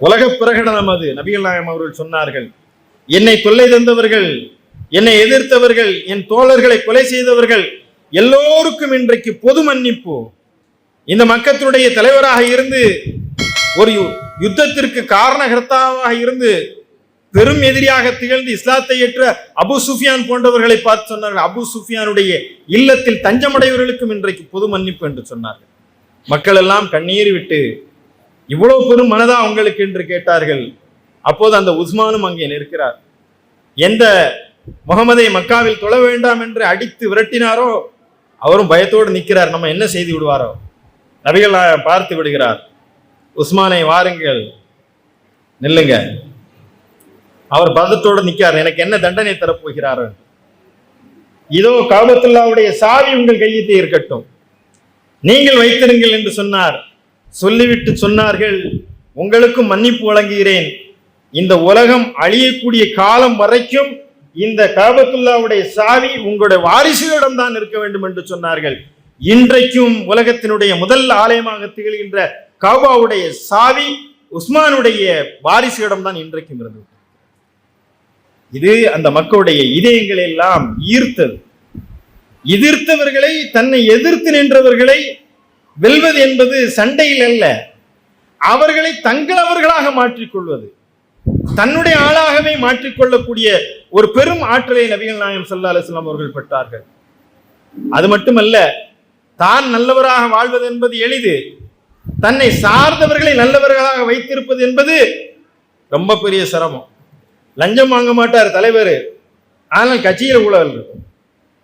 உலக பிரகடனம் அது. நபிகள் நாயகம் அவர்கள் சொன்னார்கள், என்னை தொல்லை தந்தவர்கள், என்னை எதிர்த்தவர்கள், என் தோழர்களை கொலை செய்தவர்கள் எல்லோருக்கும் இன்றைக்கு பொது மன்னிப்பு. இந்த மக்களுடைய தலைவராக இருந்து ஒரு யுத்தத்திற்கு காரணகர்த்தாவாக இருந்து பெரும் எதிரியாக திகழ்ந்து இஸ்லாத்தை ஏற்ற அபு சுஃபியான் போன்றவர்களை பார்த்து சொன்னார்கள், அபு சுஃபியானுடைய இல்லத்தில் தஞ்சமடைவர்களுக்கும் இன்றைக்கு பொது மன்னிப்பு என்று சொன்னார்கள். மக்கள் எல்லாம் கண்ணீர் விட்டு இவ்வளவு பெரும் மனதா உங்களுக்கு என்று கேட்டார்கள். அப்போது அந்த உஸ்மானும் அங்கே நிற்கிறார். எந்த முகமதை மக்காவில் தொழ வேண்டாம் என்று அடித்து விரட்டினாரோ அவரும் பயத்தோடு நிற்கிறார். நம்ம என்ன செய்து விடுவாரோ. நபிகள் பார்த்து விடுகிறார், உஸ்மானை வாருங்கள், நில்லுங்க. அவர் பதத்தோடு நிற்கிறார். எனக்கு என்ன தண்டனை தரப்போகிறார்? இதோ காபத்துல்லாவுடைய சாவி உங்கள் கையிலே இருக்கட்டும், நீங்கள் வைத்திருங்கள் என்று சொன்னார். சொல்லிவிட்டு சொன்னார்கள், உங்களுக்கும் மன்னிப்பு வழங்குகிறேன், இந்த உலகம் அழியக்கூடிய காலம் வரைக்கும் இந்த காபத்துல்லாவுடைய சாவி உங்களுடைய வாரிசுகளிடம் தான் இருக்க வேண்டும் என்று சொன்னார்கள். இன்றைக்கும் உலகத்தினுடைய முதல் ஆலயமாக திகழ்கின்ற காபாவுடைய சாவி உஸ்மானுடைய வாரிசுகளிடம் தான் இன்றைக்கும் இருந்தது. இது அந்த மக்களுடைய இதயங்களை எல்லாம் ஈர்த்தது. எதிர்த்தவர்களை, தன்னை எதிர்த்து நின்றவர்களை வெல்வது என்பது சண்டையில் அல்ல, அவர்களை தங்களவர்களாக மாற்றிக்கொள்வது, தன்னுடைய ஆளாகவே மாற்றிக்கொள்ளக்கூடிய ஒரு பெரும் ஆற்றலை நபிகள் நாயகம் ஸல்லல்லாஹு அலைஹி வஸல்லம் அவர்கள் பெற்றார்கள். அது மட்டுமல்ல, தான் நல்லவராக வாழ்வது என்பது எளிது, தன்னை சார்ந்தவர்களை நல்லவர்களாக வைத்திருப்பது என்பது ரொம்ப பெரிய சிரமம். லஞ்சம் வாங்க மாட்டார் தலைவர், ஆனால் கட்சியில் ஊழல் இருக்கும்.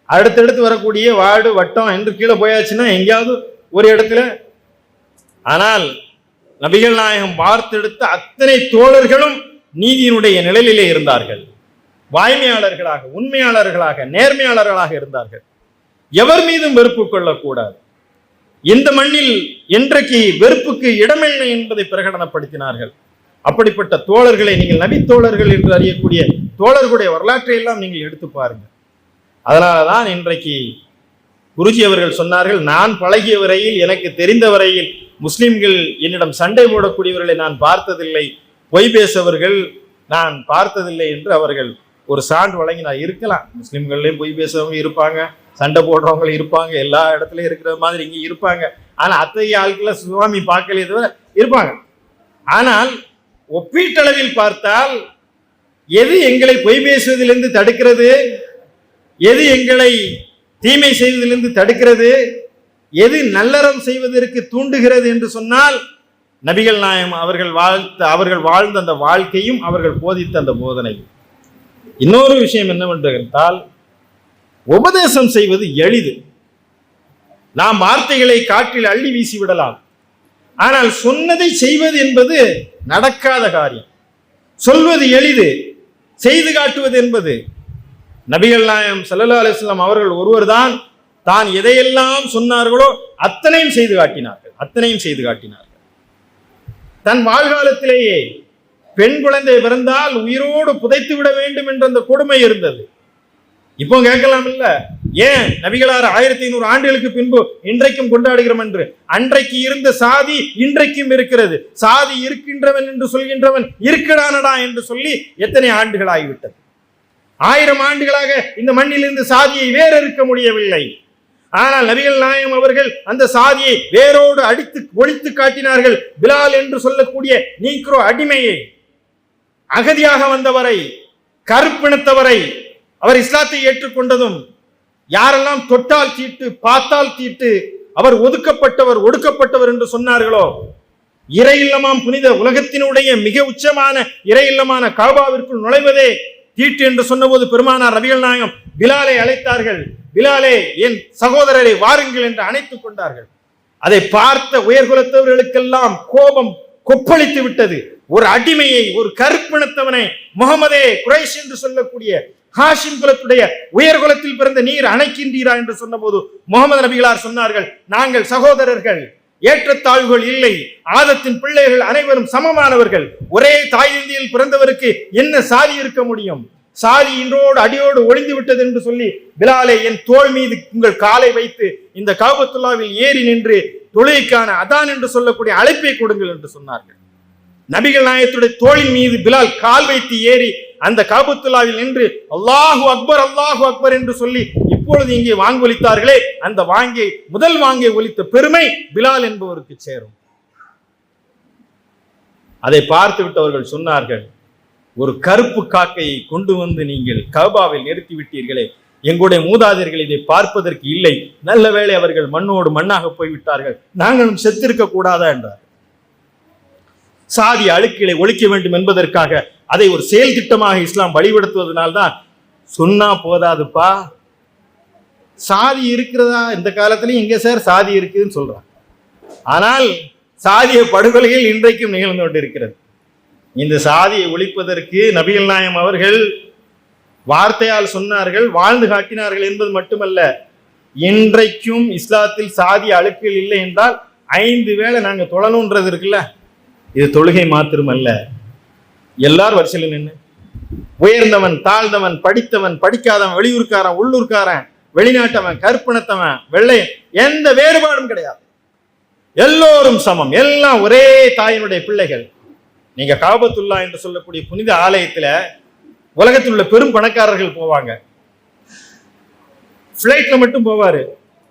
அடுத்தடுத்து வரக்கூடிய வார்டு, வட்டம் என்று கீழே போயாச்சுன்னா எங்கேயாவது ஒரு இடத்துல. ஆனால் நபிகள் நாயகம் வார்த்தெடுத்த அத்தனை தோழர்களும் நீதியினுடைய நிழலிலே இருந்தார்கள். வாய்மையாளர்களாக, உண்மையாளர்களாக, நேர்மையாளர்களாக இருந்தார்கள். எவர் மீதும் வெறுப்பு கொள்ளக்கூடாது. இந்த மண்ணில் என்றைக்கு வெறுப்புக்கு இடமில்லை என்பதை பிரகடனப்படுத்தினார்கள். அப்படிப்பட்ட தோழர்களை நீங்கள் நபி தோழர்கள் என்று அறியக்கூடிய தோழர்களுடைய வரலாற்றை எல்லாம் நீங்கள் எடுத்து பாருங்கள். அதனாலதான் இன்றைக்கு குருஜி அவர்கள் சொன்னார்கள், நான் பழகிய வரையில், எனக்கு தெரிந்த வரையில் முஸ்லிம்கள் என்னிடம் சண்டை போடக்கூடியவர்களை நான் பார்த்ததில்லை, பொய் பேசவர்கள் நான் பார்த்ததில்லை என்று அவர்கள் ஒரு சான்று வழங்கினார். இருக்கலாம், முஸ்லிம்கள்லையும் பொய் பேசுறவங்க இருப்பாங்க, சண்டை போடுறவங்க இருப்பாங்க, எல்லா இடத்துலையும் இருக்கிற மாதிரி இங்கே இருப்பாங்க. ஆனால் அத்தகைய ஆட்களை சுவாமி பார்க்கலையே தவிர இருப்பாங்க. ஆனால் ஒப்பீட்டளவில் பார்த்தால் எது எங்களை பொய் பேசுவதிலிருந்து தடுக்கிறது, எது எங்களை தீமை செய்வதிலிருந்து தடுக்கிறது, எது நல்லறம் செய்வதற்கு தூண்டுகிறது என்று சொன்னால் நபிகள் நாயகம் அவர்கள் வாழ்ந்த அந்த வாழ்க்கையும் அவர்கள் போதித்த அந்த போதனையும். இன்னொரு விஷயம் என்னவென்று கேட்டால், உபதேசம் செய்வது எளிது. நாம் வார்த்தைகளை காற்றில் அள்ளி வீசி விடலாம். ஆனால் சொன்னதை செய்வது என்பது நடக்காத காரியம். சொல்வது எளிது, செய்து காட்டுவது என்பது. நபிகள் நாயகம் ஸல்லல்லாஹு அலைஹி வஸல்லம் அவர்கள் ஒருவர் தான் எதையெல்லாம் சொன்னார்களோ அத்தனையும் செய்து காட்டினார்கள். தன் வாழ்காலத்திலேயே பெண் குழந்தை பிறந்தால் உயிரோடு புதைத்து விட வேண்டும் என்ற அந்த கொடுமை இருந்தது. இப்போ கேட்கலாம் இல்ல, ஏன் நபிகளார் 1500 ஆண்டுகளுக்கு பின்பு இன்றைக்கும் கொண்டாடுகிறோம் என்று? அன்றைக்கு இருந்த சாதி இன்றைக்கும் இருக்கிறது. சாதி இருக்கின்றவன் என்று சொல்கின்றவன் இருக்கடானடா என்று சொல்லி எத்தனை ஆண்டுகள் ஆகிவிட்டது? 1000 ஆண்டுகளாக இந்த மண்ணிலிருந்து சாதியை வேறறுக்க முடியவில்லை. ஆனால் நபிகள் நாயகம் அவர்கள் அந்த சாதியை வேரோடு அடித்து ஒழித்து காட்டினார்கள். பிலால் என்று சொல்லக்கூடிய நீக்ரோ அடிமையை, அகதியாக வந்தவரை, கருப்பினத்தவரை அவர் இஸ்லாத்தை ஏற்றுக்கொண்டதும் யாரெல்லாம் தொட்டால் தீட்டு பார்த்தால் தீட்டு அவர் ஒதுக்கப்பட்டவர் ஒடுக்கப்பட்டவர் என்று சொன்னார்களோ, இறை இல்லமாம் புனித உலகத்தினுடைய மிக உச்சமான இறை இல்லமான காபாவிற்குள் நுழைவதே தீட்டு என்று சொன்னபோது பெருமானார் நபிகள் நாயகம் பிலாலை அழைத்தார்கள். பிலாலே, என் சகோதரரை வாருங்கள் என்று அணைத்துக் கொண்டார்கள். அதை பார்த்த உயர்குலத்தவர்களுக்கெல்லாம் கோபம் கொப்பளித்து விட்டது. ஒரு அடிமையை, ஒரு கருப்பினத்தவனை, முகமதே குறைஷ் என்று சொல்லக்கூடிய ஹாஷிம் குலத்துடைய உயர்குலத்தில் பிறந்த நீர் அணைக்கின்றீரா என்று சொன்னபோது முகமது நபிகளார் சொன்னார்கள், நாங்கள் சகோதரர்கள், ஏற்றத்தாழ்வுகள் இல்லை, ஆதத்தின் பிள்ளைகள் அனைவரும் சமமானவர்கள். ஒரே தாயிந்தியில் பிறந்தவருக்கு என்ன சாதி இருக்க முடியும்? சாதி இன்றோடு அடியோடு ஒளிந்து விட்டது என்று சொல்லி பிலாலை, என் தோள் மீது உங்கள் காலை வைத்து இந்த காபத்துல்லாவில் ஏறி நின்று தொழுகைக்கான அதான் என்று சொல்லக்கூடிய அழைப்பை கொடுங்கள் என்று சொன்னார்கள். நபிகள் நாயகத்துடைய தோளின் மீது பிலால் கால் வைத்து ஏறி அந்த காபத்துல்லாவில் நின்று அல்லாஹு அக்பர் அல்லாஹு அக்பர் என்று சொல்லி இப்பொழுது இங்கே வாங்கொலித்தார்களே, அந்த முதல் வாங்கை ஒலித்த பெருமை பிலால் என்பவருக்கு சேரும். அதை பார்த்து விட்டவர்கள் சொன்னார்கள், ஒரு கருப்பு காக்கையை கொண்டு வந்து நீங்கள் கபாவில் நிறுத்தி விட்டீர்களே, எங்களுடைய மூதாதையர்கள் இதை பார்ப்பதற்கு இல்லை, நல்ல வேளை அவர்கள் மண்ணோடு மண்ணாக போய்விட்டார்கள், நாங்களும் செத்திருக்க கூடாதா என்றார். சாதி அழுக்குகளை ஒழிக்க வேண்டும் என்பதற்காக அதை ஒரு செயல் திட்டமாக இஸ்லாம் வழிபடுத்துவதனால்தான் சொன்னா போதாதுப்பா, சாதி இருக்கிறதா இந்த காலத்திலையும் எங்க சார் சாதி இருக்குதுன்னு சொல்றாங்க. ஆனால் சாதிய படுகொலைகள் இன்றைக்கும் நிகழ்ந்து கொண்டிருக்கிறது. இந்த சாதியை ஒழிப்பதற்கு நபிகள் நாயகம் அவர்கள் வார்த்தையால் சொன்னார்கள், வாழ்ந்து காட்டினார்கள் என்பது மட்டுமல்ல, இன்றைக்கும் இஸ்லாத்தில் சாதி அழுக்குகள் இல்லை என்றால் 5 வேளை நாங்க தொழணுன்றது இருக்குல்ல, இது தொழுகை மாத்திரமல்ல. எல்லாரும் வரிசையில் நின்று உயர்ந்தவன் தாழ்ந்தவன், படித்தவன் படிக்காதவன், வெளியூர்காரன் உள்ளூர்காரன், வெளிநாட்டவன் கருப்பினத்தவன் வெள்ளையன், எந்த வேறுபாடும் கிடையாது, எல்லோரும் சமம், எல்லாம் ஒரே தாயினுடைய பிள்ளைகள். நீங்க காபத்துல்லா என்று சொல்லக்கூடிய புனித ஆலயத்துல உலகத்தில் உள்ள பெரும் பணக்காரர்கள் போவாங்க. பிளைட்ல மட்டும் போவாரு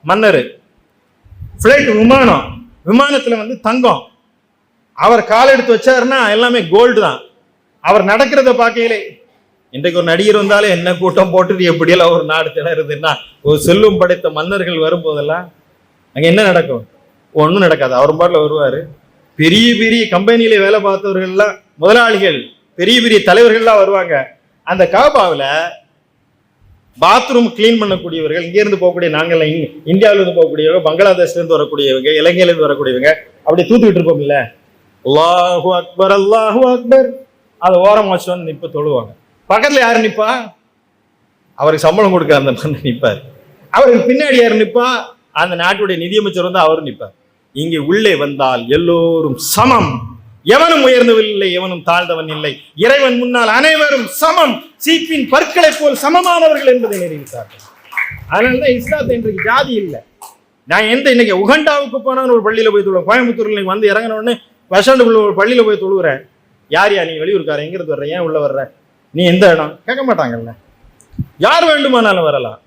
மன்னர், பிளைட் விமானத்துல வந்து தங்கம். அவர் கால் எடுத்து வச்சாருன்னா எல்லாமே கோல்டு தான். அவர் நடக்கிறத பார்க்கையிலே, இன்றைக்கு ஒரு நடிகர் வந்தாலே என்ன கூட்டம் போட்டுட்டு எப்படியெல்லாம் ஒரு நாடு திணறுதுன்னா, ஒரு செல்வம் படைத்த மன்னர்கள் வரும்போதெல்லாம் அங்க என்ன நடக்கும்? ஒன்றும் நடக்காது. அவர் பாட்டில் வருவாரு. பெரிய பெரிய கம்பெனியில வேலை பார்த்தவர்கள்லாம், முதலாளிகள், பெரிய பெரிய தலைவர்கள்லாம் வருவாங்க. அந்த காபாவில் பாத்ரூம் கிளீன் பண்ணக்கூடியவர்கள், இங்கேருந்து போகக்கூடிய நாங்கள் இந்தியாவிலிருந்து போகக்கூடியவங்க, பங்களாதேஷ்லேருந்து வரக்கூடியவங்க, இலங்கையிலேருந்து வரக்கூடியவங்க, அப்படி தூத்துக்கிட்டு இருப்போம் இல்ல, அல்லாஹு அக்பர் அல்லாஹு அக்பர், அதை ஓரம் வச்சு வந்து நிற்ப தொழுவாங்க. பக்கத்துல யாரு நிப்பா? அவருக்கு சம்பளம் கொடுக்க அந்த மன்னர் நிற்பார். அவருக்கு பின்னாடி யாரு நிற்பா? அந்த நாட்டுடைய நிதியமைச்சர் வந்து அவரும் நிற்பார். இங்கே உள்ளே வந்தால் எல்லோரும் சமம், எவனும் உயர்ந்தவன் இல்லை, எவனும் தாழ்ந்தவன் இல்லை, இறைவன் முன்னால் அனைவரும் சமம், சீப்பின் பற்களை போல் சமமானவர்கள் என்பதை நிரூபித்தார்கள். அதனாலதான் இஸ்லாத்தை இன்றைக்கு ஜாதி இல்லை. நான் இன்னைக்கு உகண்டாவுக்கு போனான்னு ஒரு பள்ளியில போய் தொழுவேன். கோயம்புத்தூர்ல வந்து இறங்கின உடனே பஸ் ஸ்டாண்டுக்குள்ள ஒரு பள்ளியில போய் தொழுகிறேன். யார் நீ வெளியூர்கார, எங்கிருந்து வர்ற, ஏன் உள்ள வர்ற, நீ எந்த இடம் கேட்க மாட்டாங்கல்ல, யார் வேண்டுமானாலும் வரலாம்.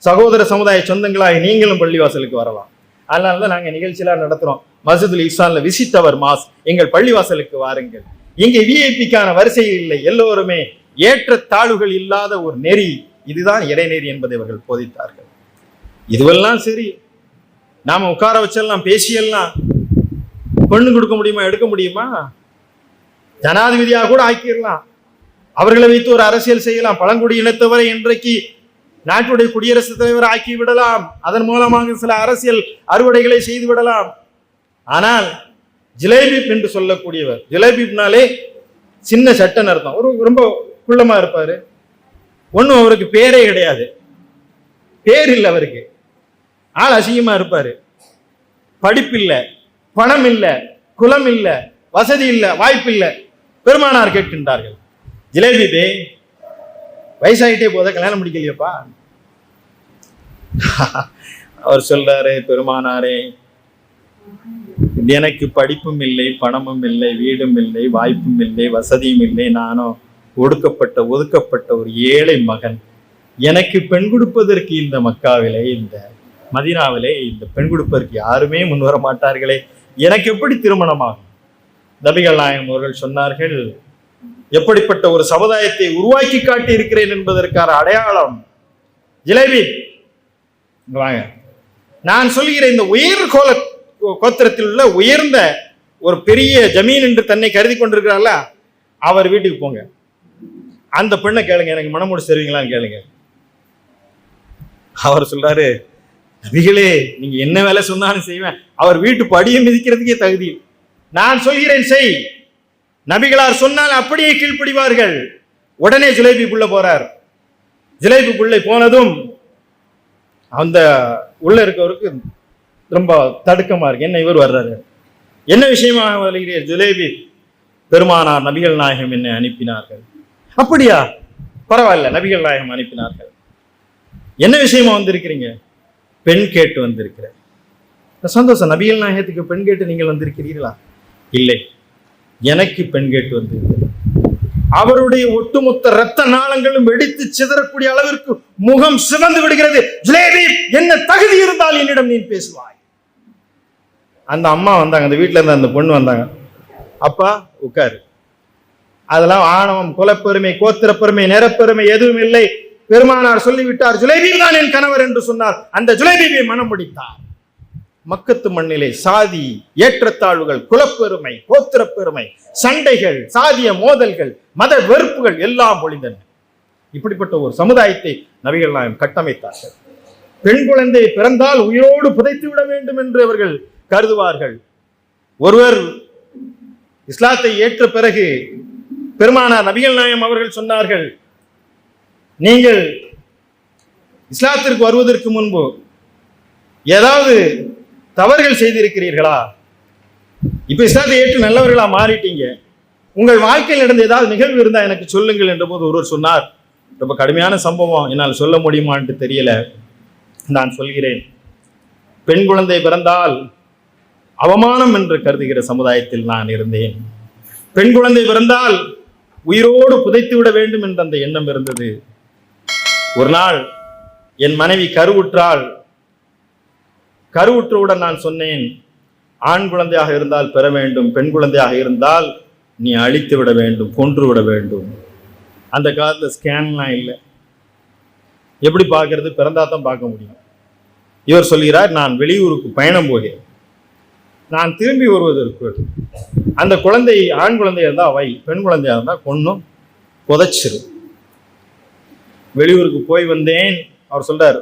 சகோதர சமுதாய சொந்தங்களாக நீங்களும் பள்ளிவாசலுக்கு வரலாம். அதனாலதான் நாங்க நிகழ்ச்சியெல்லாம் நடத்துறோம். மஸ்ஜிதுல் இஹ்சான்ல விசிட் அவர் மாஸ், எங்கள் பள்ளிவாசலுக்கு வாருங்கள். இங்கே விஐபிக்கான வரிசை இல்லை, எல்லோருமே ஏற்ற தாழ்வுகள் இல்லாத ஒரு நெறி, இதுதான் இறைநெறி என்பதை அவர்கள் போதித்தார்கள். இதுவெல்லாம் சரி, நாம உட்கார வச்செல்லாம் பேசியெல்லாம் பொண்ணு கொடுக்க முடியுமா, எடுக்க முடியுமா? ஜனாதிபதியாக கூட ஆக்கிடலாம், அவர்களை வைத்து ஒரு அரசியல் செய்யலாம். பழங்குடி இனத்தவரை இன்றைக்கு நாட்டுடைய குடியரசுத் தலைவர் ஆக்கி விடலாம், அதன் மூலமாக சில அரசியல் அறுவடைகளை செய்து விடலாம். ஆனால் ஜிலேபீப் என்று சொல்லக்கூடியவர், ஜிலேபீப்னாலே சின்ன சட்டன் அர்த்தம், ஒரு ரொம்ப குள்ளமா இருப்பாரு. ஒன்றும் அவருக்கு பேரே கிடையாது, பேர் இல்லை அவருக்கு, ஆள் அசிங்கமா இருப்பாரு. படிப்பு இல்லை, பணம் இல்லை, குலம் இல்லை, வசதி இல்லை, வாய்ப்பு இல்லை. பெருமானார் கேட்கின்றார்கள், ஜிலேபீபே வயசாகிட்டே போத கல்யாணம் முடிக்கலையப்பா? அவர் சொல்றாரு, பெருமானாரே எனக்கு படிப்பும் இல்லை, பணமும் இல்லை, வீடும் இல்லை, வாய்ப்பும் இல்லை, வசதியும் இல்லை. நானும் ஒதுக்கப்பட்ட ஒரு ஏழை மகன். எனக்கு பெண் கொடுப்பதற்கு இந்த மக்காவிலே, இந்த மதீனாவிலே இந்த பெண் கொடுப்பதற்கு யாருமே முன் வர மாட்டார்களே, எனக்கு எப்படி திருமணமாகும்? நபிகள் நாயகம் அவர்கள் சொன்னார்கள், எப்படிப்பட்ட ஒரு சமுதாயத்தை உருவாக்கி காட்டி இருக்கிறேன் என்பதற்கான அடையாளம் ஜிலேபி. வாங்க, நான் சொல்கிற இந்த உயர் கோத்திரத்தில் உள்ள உயர்ந்த ஒரு பெரிய ஜமீன் என்று தன்னை கருதி கொண்டிருக்கிறார்ல, அவர் வீட்டுக்கு போங்க, அந்த பெண்ணை கேளுங்க, எனக்கு மனம் முடிச்சு தருவீங்களான்னு கேளுங்க. அவர் சொல்றாரு, நபிகளே நீங்க என்ன வேலை சொன்னாலும் செய்வேன், அவர் வீட்டு படியை மிதிக்கிறதுக்கே தகுதி. நான் சொல்கிறேன் செய். நபிகளார் சொன்னால் அப்படியே கீழ்ப்படிவார்கள். உடனே ஜிலேபிக்குள்ள போறார். ஜிலேபிக்குள்ளே போனதும் அந்த உள்ள இருக்கவருக்கு ரொம்ப தடுக்கமா இருக்கு, என்ன இவர் வர்றாரு, என்ன விஷயமாக வருகிறீர்? ஜிலேபி, பெருமானார் நபிகள் நாயகம் என்னை அனுப்பினார்கள். அப்படியா, பரவாயில்ல, நபிகள் நாயகம் அனுப்பினார்கள். என்ன விஷயமா வந்திருக்கிறீங்க? பெண் கேட்டு வந்திருக்கிறேன். சந்தோஷம், நபிகள் நாயகத்துக்கு பெண் கேட்டு நீங்கள் வந்திருக்கிறீர்களா? இல்லை, எனக்கு பெண் கேட்டு வந்திருக்கிறது. அவருடைய ஒட்டுமொத்த இரத்த நாளங்களும் வெடித்து சிதறக்கூடிய அளவிற்கு முகம் சிவந்து விடுகிறது. ஜிலேபி, என்ன தகுதி இருந்தால் என்னிடம் நீ பேசுவாய். அந்த அம்மா வந்தாங்க, அந்த வீட்டுல இருந்த அந்த பொண்ணு வந்தாங்க. அப்பா உட்காரு, அதெல்லாம் ஆணவம், குலப்பெருமை, கோத்திரப்பெருமை, நிறப்பெருமை எதுவும் இல்லை. பெருமானார் சொல்லிவிட்டார், ஜுலைபீப் தான் என் கணவர் என்று சொன்னார். அந்த ஜுலைபீபை மனம் முடித்தார். மக்கத்து மண்ணிலே சாதி ஏற்றத்தாழ்வுகள், குலப்பெருமை, கோத்திரப்பெருமை, சண்டைகள், சாதிய மோதல்கள், மத வெறுப்புகள் எல்லாம் பொழிந்தன. இப்படிப்பட்ட ஒரு சமுதாயத்தை நபிகள் நாயகம் கட்டமைத்தார்கள். பெண் குழந்தை பிறந்தால் உயிரோடு புதைத்து விட வேண்டும் என்று அவர்கள் கருதுவார்கள். ஒருவர் இஸ்லாத்தை ஏற்ற பிறகு பெருமானார் நபிகள் நாயகம் அவர்கள் சொன்னார்கள், நீங்கள் இஸ்லாத்திற்கு வருவதற்கு முன்பு ஏதாவது தவறுகள் செய்திருக்கிறீர்களா? இப்ப இஸ்லாத்தை ஏற்று நல்லவர்களா மாறிட்டீங்க, உங்கள் வாழ்க்கையில் நடந்த ஏதாவது நிகழ்வு இருந்தா எனக்கு சொல்லுங்கள் என்ற போது ஒருவர் சொன்னார், ரொம்ப கடுமையான சம்பவம், என்னால் சொல்ல முடியுமான்னு தெரியல, நான் சொல்கிறேன். பெண் குழந்தை பிறந்தால் அவமானம் என்று கருதுகிற சமுதாயத்தில் நான் இருந்தேன். பெண் குழந்தை பிறந்தால் உயிரோடு புதைத்து விட வேண்டும் என்ற அந்த எண்ணம் இருந்தது. ஒரு நாள் என் மனைவி கருவுற்றால். கருவுற்றவுடன் நான் சொன்னேன், ஆண் குழந்தையாக இருந்தால் பெற வேண்டும், பெண் குழந்தையாக இருந்தால் நீ அழித்து விட வேண்டும், கொன்று விட வேண்டும். அந்த காலத்தில் ஸ்கேன்லாம் இல்லை, எப்படி பார்க்கறது? பிறந்தா தான் பார்க்க முடியும். இவர் சொல்கிறார், நான் வெளியூருக்கு பயணம் போகிறேன், நான் திரும்பி வருவதற்கு அந்த குழந்தை ஆண் குழந்தையா இருந்தா வை, பெண் குழந்தையா இருந்தா கொன்னும் புதைச்சிரு. வெளியூருக்கு போய் வந்தேன். அவர் சொல்றார்,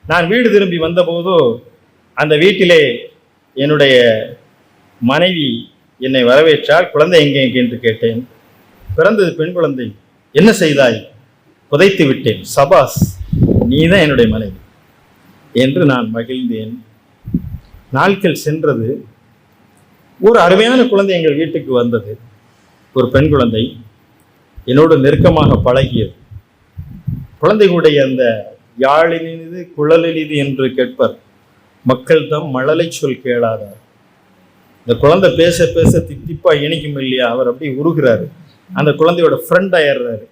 நான் வீடு திரும்பி வந்தபோது அந்த வீட்டிலே என்னுடைய மனைவி என்னை வரவேற்றால். குழந்தை எங்கே என்று கேட்டேன். பிறந்தது பெண் குழந்தை. என்ன செய்தாய்? புதைத்து விட்டேன். சபாஸ், நீதான் என்னுடைய மனைவி என்று நான் மகிழ்ந்தேன். நாட்கள் சென்றது. ஒரு அருமையான குழந்தை எங்கள் வீட்டுக்கு வந்தது, ஒரு பெண் குழந்தை. என்னோடு நெருக்கமாக பழகியது. குழந்தைகளுடைய அந்த யாழினிது குழலினிது என்று கேட்பர், மக்கள் தம் மழலை சொல் கேளாதார். இந்த குழந்தை பேச பேச தித்திப்பா இணைக்கும் இல்லையா, அவர் அப்படி உருகிறாரு. அந்த குழந்தையோட ஃப்ரெண்ட் ஆயிடுறாரு,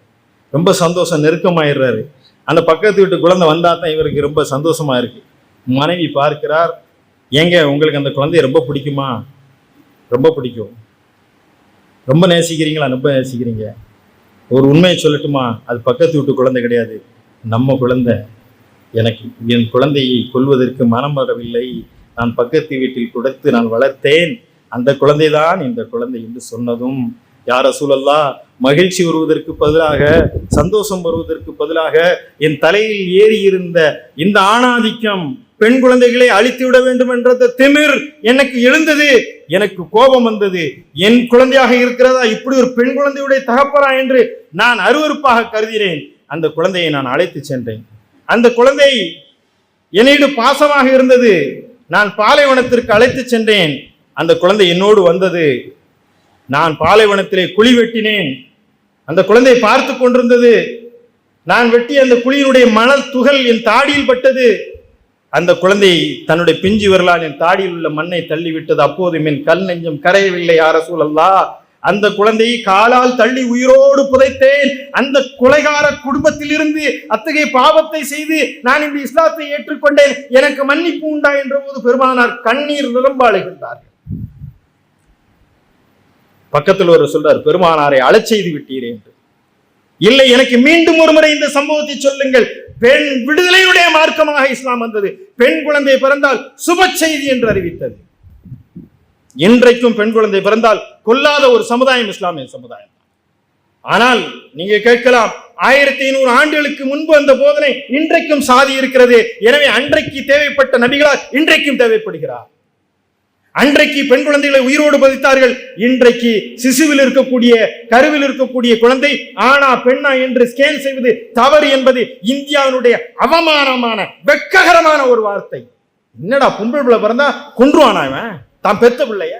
ரொம்ப சந்தோஷம், நெருக்கமாயிடுறாரு. அந்த பக்கத்து வீட்டு குழந்தை வந்தா தான் இவருக்கு ரொம்ப சந்தோஷமா இருக்கு. மனைவி பார்க்கிறார், ஏங்க உங்களுக்கு அந்த குழந்தைய ரொம்ப பிடிக்குமா? ரொம்ப பிடிக்கும். ரொம்ப நேசிக்கிறீங்களா? ரொம்ப நேசிக்கிறீங்க. ஒரு உண்மையை சொல்லட்டுமா? அது பக்கத்து வீட்டு குழந்தை கிடையாது, நம்ம குழந்தை. எனக்கு என் குழந்தையை கொல்வதற்கு மனம் வரவில்லை. நான் பக்கத்து வீட்டில் கொடுத்து நான் வளர்த்தேன். அந்த குழந்தைதான் இந்த குழந்தை என்று சொன்னதும் யார் ரசூலல்லாஹ், மகிழ்ச்சி வருவதற்கு பதிலாக, சந்தோஷம் வருவதற்கு பதிலாக என் தலையில் ஏறி இருந்த இந்த ஆணாதிக்கம், பெண் குழந்தைகளை அழித்து விட வேண்டும் என்ற திமிர் எனக்கு எழுந்தது. எனக்கு கோபம் வந்தது. என் குழந்தையாக இருக்கிறதா, இப்படி ஒரு பெண் குழந்தையுடைய தகப்பரா என்று நான் அருவருப்பாக கருதினேன். அந்த குழந்தையை நான் அழைத்து சென்றேன். அந்த குழந்தை என்னிட பாசமாக இருந்தது. நான் பாலைவனத்திற்கு அழைத்து சென்றேன். அந்த குழந்தை என்னோடு வந்தது. நான் பாலைவனத்திலே குழி வெட்டினேன். அந்த குழந்தை பார்த்து கொண்டிருந்தது. நான் வெட்டிய அந்த குழியினுடைய மணல் துகள் என் தாடியில் பட்டது. அந்த குழந்தை தன்னுடைய பிஞ்சு விரலால் என் தாடியில் உள்ள மண்ணை தள்ளிவிட்டது. அப்போது என் கல் நெஞ்சம் கரையவில்லை. யா ரசூலல்லாஹ், அந்த குழந்தையை காலால் தள்ளி உயிரோடு புதைத்தேன். அந்த கொலைகார குடும்பத்தில் இருந்து அத்தகைய பாவத்தை செய்து நான் இந்த இஸ்லாத்தை ஏற்றுக்கொண்டேன், எனக்கு மன்னிப்பு உண்டா என்ற போது பெருமானார் கண்ணீர் நிரம்ப அழுகின்றார்கள். பக்கத்தில் ஒரு சொல்றார், பெருமானாரை அழச் செய்து விட்டீரே என்று. இல்லை, எனக்கு மீண்டும் ஒரு முறை இந்த சம்பவத்தை சொல்லுங்கள். பெண் விடுதலையுடைய மார்க்கமாக இஸ்லாம் வந்தது. பெண் குழந்தை பிறந்தால் சுப செய்தி என்று அறிவித்தது. இன்றைக்கும் பெண் குழந்தை பிறந்தால் கொல்லாத ஒரு சமுதாயம் இஸ்லாமிய சமுதாயம். ஆனால் நீங்க கேட்கலாம், 1500 ஆண்டுகளுக்கு முன்பு அந்த போதனை இன்றைக்கும் சாதி இருக்கிறது. எனவே அன்றைக்கு தேவைப்பட்ட நபிகளால் இன்றைக்கும் தேவைப்படுகிறார். அன்றைக்கு பெண் குழந்தைகளை உயிரோடு பதித்தார்கள். இன்றைக்கு சிசுவில் இருக்கக்கூடிய, கருவில் இருக்கக்கூடிய குழந்தை ஆனா பெண்ணா என்று ஸ்கேன் செய்வது தவறு என்பது இந்தியாவினுடைய அவமானமான, வெட்ககரமான ஒரு வார்த்தை. என்னடா, பொம்பளை பிள்ளை பிறந்தா கொன்றுவானா இவன் தான் பெத்த பிள்ளைய?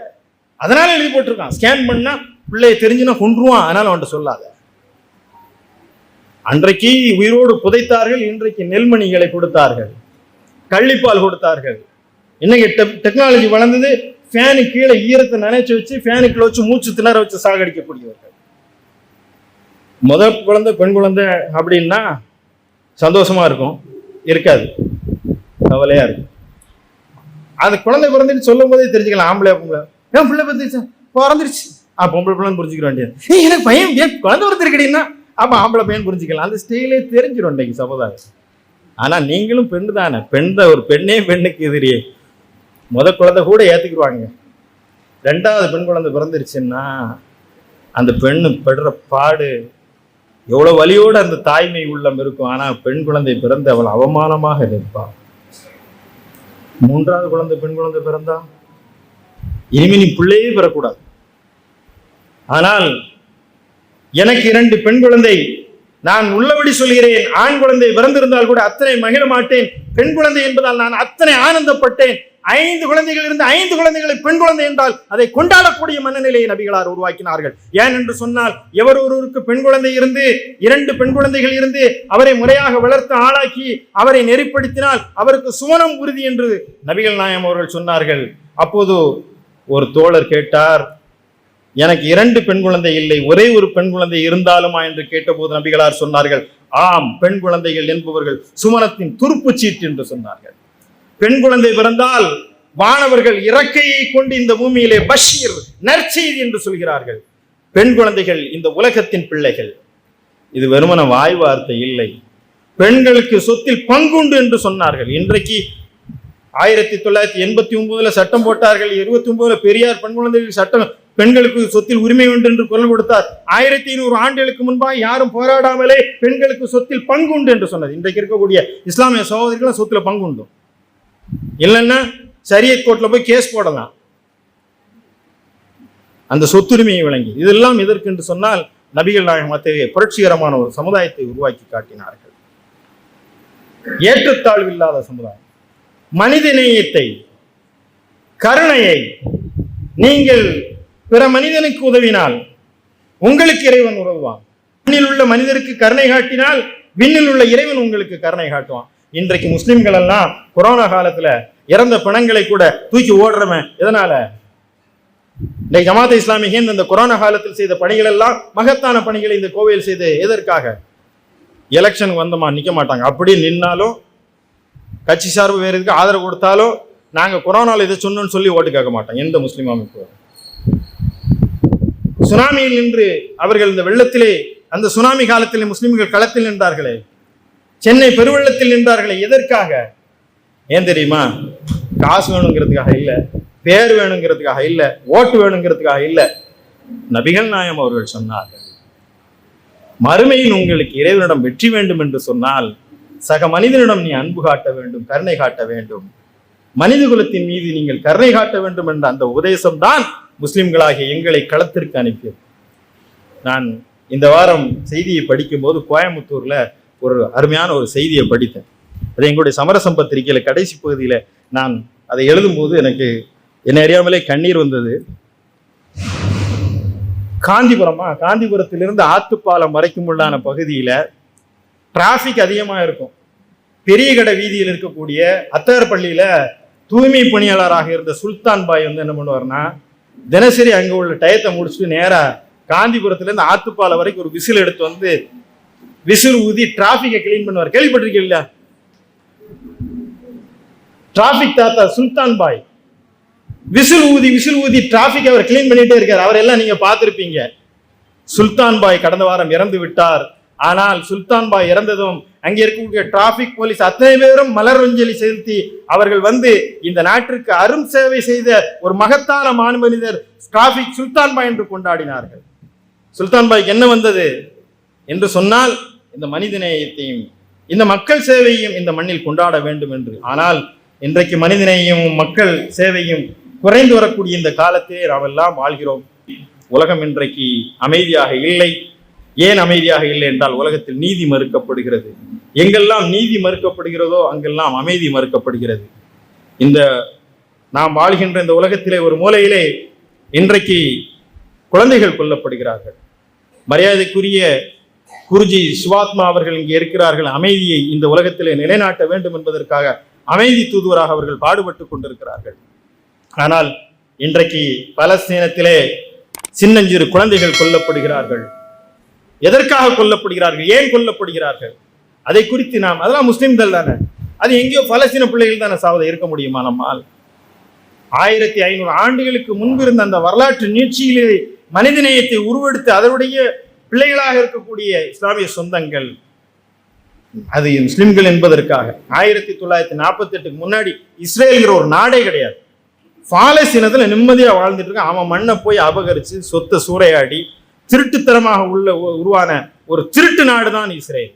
அதனால எழுதி போட்டிருக்கான், ஸ்கேன் பண்ணா பிள்ளைய தெரிஞ்சுன்னா கொன்றுவான், அதனால அவன்கிட்ட சொல்லாத. அன்றைக்கு உயிரோடு புதைத்தார்கள். இன்றைக்கு நெல்மணிகளை கொடுத்தார்கள், கள்ளிப்பால் கொடுத்தார்கள். இன்னைக்கு டெக்னாலஜி வளர்ந்தது. ஃபேனு கீழே ஈரத்தை நினைச்சு வச்சு ஃபேனுக்குள்ள வச்சு மூச்சு திணற வச்சு சாகடிக்கக்கூடியவர்கள். முதல் குழந்தை பெண் குழந்தை அப்படின்னா சந்தோஷமா இருக்கும், இருக்காது, கவலையா இருக்கும். அது குழந்தை பிறந்துட்டு சொல்லும் போதே தெரிஞ்சுக்கலாம், ஆம்பளை பொம்பளை. ஏன் பிள்ளை பிறந்துச்சு, பிறந்துருச்சு, பொம்பளை பிள்ளைன்னு புரிஞ்சுக்க வேண்டியது. எனக்கு பையன் குழந்தை பிறந்திருக்கீங்கன்னா அப்ப ஆம்பளை பையன் புரிஞ்சுக்கலாம். அந்த ஸ்டைலே தெரிஞ்சிடும் இன்னைக்கு சமுதாயம். ஆனா நீங்களும் பெண்ணு தானே, ஒரு பெண்ணே பெண்ணுக்கு எதிரியே. குழந்தை கூட ஏத்துக்குருவாங்க. 2வது பெண் குழந்தை பிறந்துருச்சுன்னா அந்த பெண்ணு படுற பாடு எவ்வளவு வலியோடு அந்த தாய்மை உள்ளம் இருக்கும். ஆனா பெண் குழந்தை பிறந்து அவள் அவமானமாக இருப்பாள். 3வது குழந்தை பெண் குழந்தை பிறந்தா இனிமே நீ பிள்ளையே பெறக்கூடாது. ஆனால் எனக்கு 2 பெண் குழந்தை, நான் உள்ளபடி சொல்கிறேன், ஆண் குழந்தை பிறந்திருந்தால் கூட அத்தனை மகிழ மாட்டேன். பெண் குழந்தை என்பதால் நான் அத்தனை ஆனந்தப்பட்டேன். 5 குழந்தைகள் இருந்து 5 குழந்தைகளை பெண் குழந்தை என்றால் அதை கொண்டாடக்கூடிய மனநிலையை நபிகளார் உருவாக்கினார்கள். ஏன் என்று சொன்னால், எவர் ஒருவருக்கு பெண் குழந்தை இருந்து 2 பெண் குழந்தைகள் இருந்து அவரை முறையாக வளர்த்து ஆளாக்கி அவரை நெறிப்படுத்தினால் அவருக்கு சுவனம் உறுதி என்று நபிகள் நாயகம் அவர்கள் சொன்னார்கள். அப்போது ஒரு தோழர் கேட்டார், எனக்கு 2 பெண் குழந்தை இல்லை, ஒரே ஒரு பெண் குழந்தை இருந்தாலுமா என்று கேட்டபோது நபிகளார் சொன்னார்கள், ஆம், பெண் குழந்தைகள் என்பவர்கள் சுமனத்தின் துருப்பு சீட்டு என்று சொன்னார்கள். பெண் குழந்தை பிறந்தால் வானவர்கள் இறக்கையை கொண்டு இந்த பூமியிலே பஷீர், நற்செய்தி என்று சொல்கிறார்கள். பெண் குழந்தைகள் இந்த உலகத்தின் பிள்ளைகள். இது வெறுமன வாய் வார்த்தை இல்லை. பெண்களுக்கு சொத்தில் பங்குண்டு என்று சொன்னார்கள். இன்றைக்கு 1989 சட்டம் போட்டார்கள். 29 பெரியார் பெண் குழந்தைகள் சட்டம், பெண்களுக்கு சொத்தில் உரிமை உண்டு என்று குரல் கொடுத்தார். 1500 ஆண்டுகளுக்கு முன்பாக யாரும் போராடாமலே பெண்களுக்கு சொத்தில் பங்குண்டு என்று சொன்னது. இன்றைக்கு இருக்கக்கூடிய இஸ்லாமிய சகோதரிகள் சொத்துல பங்குண்டு. இல்லைன்னா ஷரியத் கோர்ட்ல போய் கேஸ் போடலாம் அந்த சொத்துரிமையை வழங்கி. இதெல்லாம் எதற்கு என்று சொன்னால், நபிகள் நாயகம் அத்தகைய புரட்சிகரமான ஒரு சமுதாயத்தை உருவாக்கி காட்டினார்கள். ஏற்றத்தாழ்வு இல்லாத சமுதாயம், மனித நேயத்தை, கருணையை. நீங்கள் பிற மனிதனுக்கு உதவினால் உங்களுக்கு இறைவன் உதவுவான். விண்ணில் உள்ள மனிதருக்கு கருணை காட்டினால் விண்ணில் உள்ள இறைவன் உங்களுக்கு கருணை காட்டுவான். இன்றைக்கு முஸ்லிம்கள் எல்லாம் கொரோனா காலத்துல இறந்த பிணங்களை கூட தூக்கி ஓடுறவன் எதனால? இன்னைக்கு ஜமாத் இஸ்லாமிய இந்த கொரோனா காலத்தில் செய்த பணிகள் எல்லாம் மகத்தான பணிகளை இந்த கோவையில் செய்து எதற்காக? எலெக்ஷன் வந்தமா நிக்க மாட்டாங்க. அப்படி நின்னாலும் கட்சி சார்பு வேறு இதுக்கு ஆதரவு கொடுத்தாலும் நாங்க கொரோனால இதை சொன்னோம்னு சொல்லி ஓட்டு கேட்க மாட்டோம். எந்த முஸ்லிம் அமைப்பு சுனாமியில் நின்று அவர்கள் இந்த வெள்ளத்திலே, அந்த சுனாமி காலத்திலே முஸ்லிம்கள் களத்தில் நின்றார்களே, சென்னை பெருவெள்ளத்தில் நின்றார்களே, எதற்காக? ஏன் தெரியுமா? காசு வேணுங்கிறதுக்காக இல்லை, பேர் வேணுங்கிறதுக்காக இல்லை, ஓட்டு வேணுங்கிறதுக்காக இல்லை. நபிகள் நாயகம் அவர்கள் சொன்னார்கள், மறுமையில் உங்களுக்கு இறைவனிடம் வெற்றி வேண்டும் என்று சொன்னால் சக மனிதனிடம் நீ அன்பு காட்ட வேண்டும், கருணை காட்ட வேண்டும், மனித குலத்தின் மீது நீங்கள் கருணை காட்ட வேண்டும் என்ற அந்த உபதேசம் தான் முஸ்லிம்களாகிய எங்களை களத்திற்கு அனுப்பியது. நான் இந்த வாரம் செய்தியை படிக்கும் போது கோயம்புத்தூர்ல ஒரு அருமையான ஒரு செய்தியை படித்தேன். அது எங்களுடைய சமரசம் பத்திரிகையில கடைசி பகுதியில நான் அதை எழுதும் போது எனக்கு என்னை அறியாமலே கண்ணீர் வந்தது. காந்திபுரத்திலிருந்து ஆத்துப்பாலம் வரைக்கும் உள்ளான பகுதியில டிராபிக் அதிகமா இருக்கும். பெரிய கடை வீதியில் இருக்கக்கூடிய அத்தார் பள்ளியில தூய்மை பணியாளராக இருந்த சுல்தான் பாய் வந்து என்ன பண்ணுவார்னா, தினசரி அங்க உள்ள டயத்தை முடிச்சுட்டு நேரா காந்திபுரத்துல இருந்து ஆத்துப்பாலம் வரைக்கும் ஒரு விசில் எடுத்து வந்து விசில் ஊதி டிராபிக்கை கிளீன் பண்ணுவார். கேள்விப்பட்டிருக்கீங்களா? டிராபிக் தாத்தா சுல்தான் பாய் விசில் ஊதி டிராபிக் அவர் கிளீன் பண்ணிட்டே இருக்கார். அவரெல்லாம் நீங்க பார்த்திருப்பீங்க. சுல்தான் பாய் கடந்த வாரம் இறந்து விட்டார். ஆனால் சுல்தான் பாய் இறந்ததும் அங்கே இருக்கக்கூடிய டிராபிக் போலீஸ் அத்தனை பேரும் மலரஞ்சலி செலுத்தி அவர்கள் வந்து இந்த நாட்டிற்கு அரும் சேவை செய்த ஒரு மகத்தான மாமனிதர் டிராபிக் சுல்தான் பாய் என்று கொண்டாடினார்கள். சுல்தான் பாய்க்கு என்ன வந்தது என்று சொன்னால், இந்த மனிதநேயத்தையும் இந்த மக்கள் சேவையும் இந்த மண்ணில் கொண்டாட வேண்டும் என்று. ஆனால் இன்றைக்கு மனிதநேயம் மக்கள் சேவையும் குறைந்து வரக்கூடிய இந்த காலத்திலே நாம் எல்லாம் வாழ்கிறோம். உலகம் இன்றைக்கு அமைதியாக இல்லை. ஏன் அமைதியாக இல்லை என்றால், உலகத்தில் நீதி மறுக்கப்படுகிறது. எங்கெல்லாம் நீதி மறுக்கப்படுகிறதோ அங்கெல்லாம் அமைதி மறுக்கப்படுகிறது. இந்த நாம் வாழ்கின்ற இந்த உலகத்திலே ஒரு மூலையிலே இன்றைக்கு குழந்தைகள் கொல்லப்படுகிறார்கள். மரியாதைக்குரிய குருஜி சிவாத்மா அவர்கள் இங்கே இருக்கிறார்கள். அமைதியை இந்த உலகத்திலே நிலைநாட்ட வேண்டும் என்பதற்காக அமைதி தூதுவராக அவர்கள் பாடுபட்டு கொண்டிருக்கிறார்கள். ஆனால் இன்றைக்கு பலஸ்தீனத்திலே சின்னஞ்சிறு குழந்தைகள் கொல்லப்படுகிறார்கள். எதற்காக கொல்லப்படுகிறார்கள்? ஏன் கொல்லப்படுகிறார்கள்? அதை குறித்து நாம், அதெல்லாம் முஸ்லிம்கள் தானே, அது எங்கேயோ பலஸ்தீன பிள்ளைகள் தானே சாவதை இருக்க முடியுமா நம்மால்? 1500 ஆண்டுகளுக்கு முன்பு இருந்த அந்த வரலாற்று நீட்சியிலே மனிதநேயத்தை உருவெடுத்து அதனுடைய பிள்ளைகளாக இருக்கக்கூடிய இஸ்லாமிய சொந்தங்கள், அது முஸ்லிம்கள் என்பதற்காக 1948 முன்னாடி இஸ்ரேல்ங்கிற ஒரு நாடே கிடையாது. பாலஸ்தீனத்துல நிம்மதியா வாழ்ந்துட்டு இருக்க, அவன் மண்ணை போய் அபகரிச்சு சொத்தை சூறையாடி திருட்டுத்தனமாக உருவான ஒரு திருட்டு நாடு தான் இஸ்ரேல்.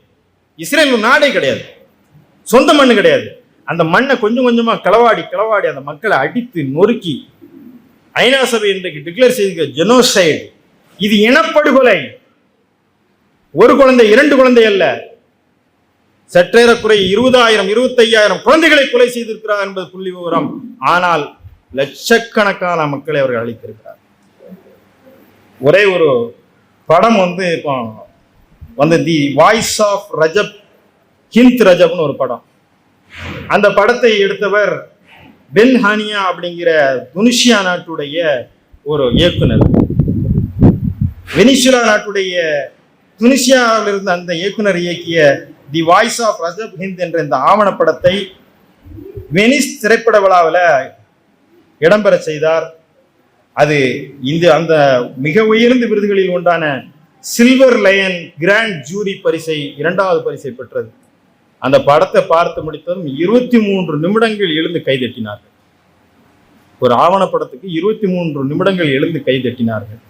இஸ்ரேல் ஒரு நாடே கிடையாது, சொந்த மண்ணு கிடையாது. அந்த மண்ணை கொஞ்சம் கொஞ்சமா களவாடி அந்த மக்களை அடித்து நொறுக்கி ஐநா சபை இன்றைக்கு டிக்ளேர் செய்த ஜெனோசைடு. இது இனப்படுகொலை. ஒரு குழந்தை, 2 குழந்தை அல்ல, சற்றேறக்குறை 20,000 25,000 குழந்தைகளை கொலை செய்திருக்கிறார் என்பது புள்ளி விவரம். ஆனால் லட்சக்கணக்கான மக்களை அவர்கள் அளித்திருக்கிறார். ஒரே ஒரு படம் வந்து இப்போ வந்து the voice of Rajab, Hind ரஜப்னு ஒரு படம். அந்த படத்தை எடுத்தவர் பென் ஹானியா அப்படிங்கிற துனிசியா நாட்டுடைய ஒரு இயக்குனர். வெனிசுலா நாட்டுடைய துனிசியாவில் இருந்த அந்த இயக்குனர் இயக்கிய the voice of Rajab Hind என்ற இந்த ஆவணப்படத்தை வெனிஸ் திரைப்பட விழாவில் இடம்பெற செய்தார். அது அந்த மிக உயர்ந்த விருதுகளில் ஒன்றான சில்வர் லயன் கிராண்ட் ஜூரி பரிசை 2வது பரிசை பெற்றது. அந்த படத்தை பார்த்து முடித்ததும் 23 நிமிடங்கள் எழுந்து கைதட்டினார்கள். ஒரு ஆவணப்படத்துக்கு 23 நிமிடங்கள் எழுந்து கைதட்டினார்கள்.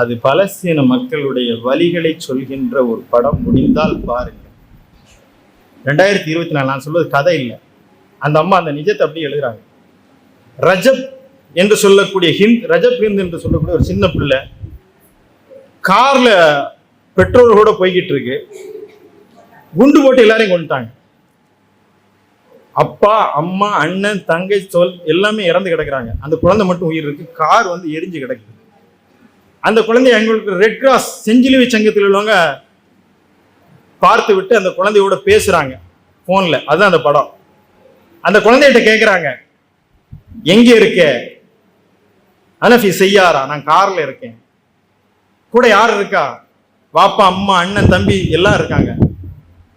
அது பலஸ்தீன மக்களுடைய வலிகளை சொல்கின்ற ஒரு படம். முடிந்தால் பாருங்கள். 2024 நான் சொல்வது கதை இல்லை. அந்த அம்மா அந்த நிஜத்தை அப்படி எழுதுறாங்க. ரஜப் என்று சொல்லக்கூடிய ரஜப் ஹிந்த் என்று சொல்லக்கூடிய ஒரு சின்ன பிள்ளை கார்ல பெட்ரோலோட போய்கிட்டு இருக்கு. குண்டு போட்டு எல்லாரையும் கொண்டுட்டாங்க. அப்பா, அம்மா, அண்ணன், தங்கை, எல்லாமே இறந்து கிடக்குறாங்க. அந்த குழந்தை மட்டும் உயிர் இருக்கு. கார் வந்து எரிஞ்சு கிடக்குது. அந்த குழந்தை எங்களுக்கு ரெட் கிராஸ் செஞ்சிலுவை சங்கத்தில் உள்ளவங்க பார்த்து விட்டு அந்த குழந்தையோட பேசுறாங்க போன்ல. அதுதான் அந்த படம். அந்த குழந்தைகிட்ட கேட்கிறாங்க, எங்க இருக்க? அனஃபி செய்யாரா? நான் கார்ல இருக்கேன். கூட யார் இருக்கா? வாப்பா, அம்மா, அண்ணன், தம்பி எல்லாம் இருக்காங்க.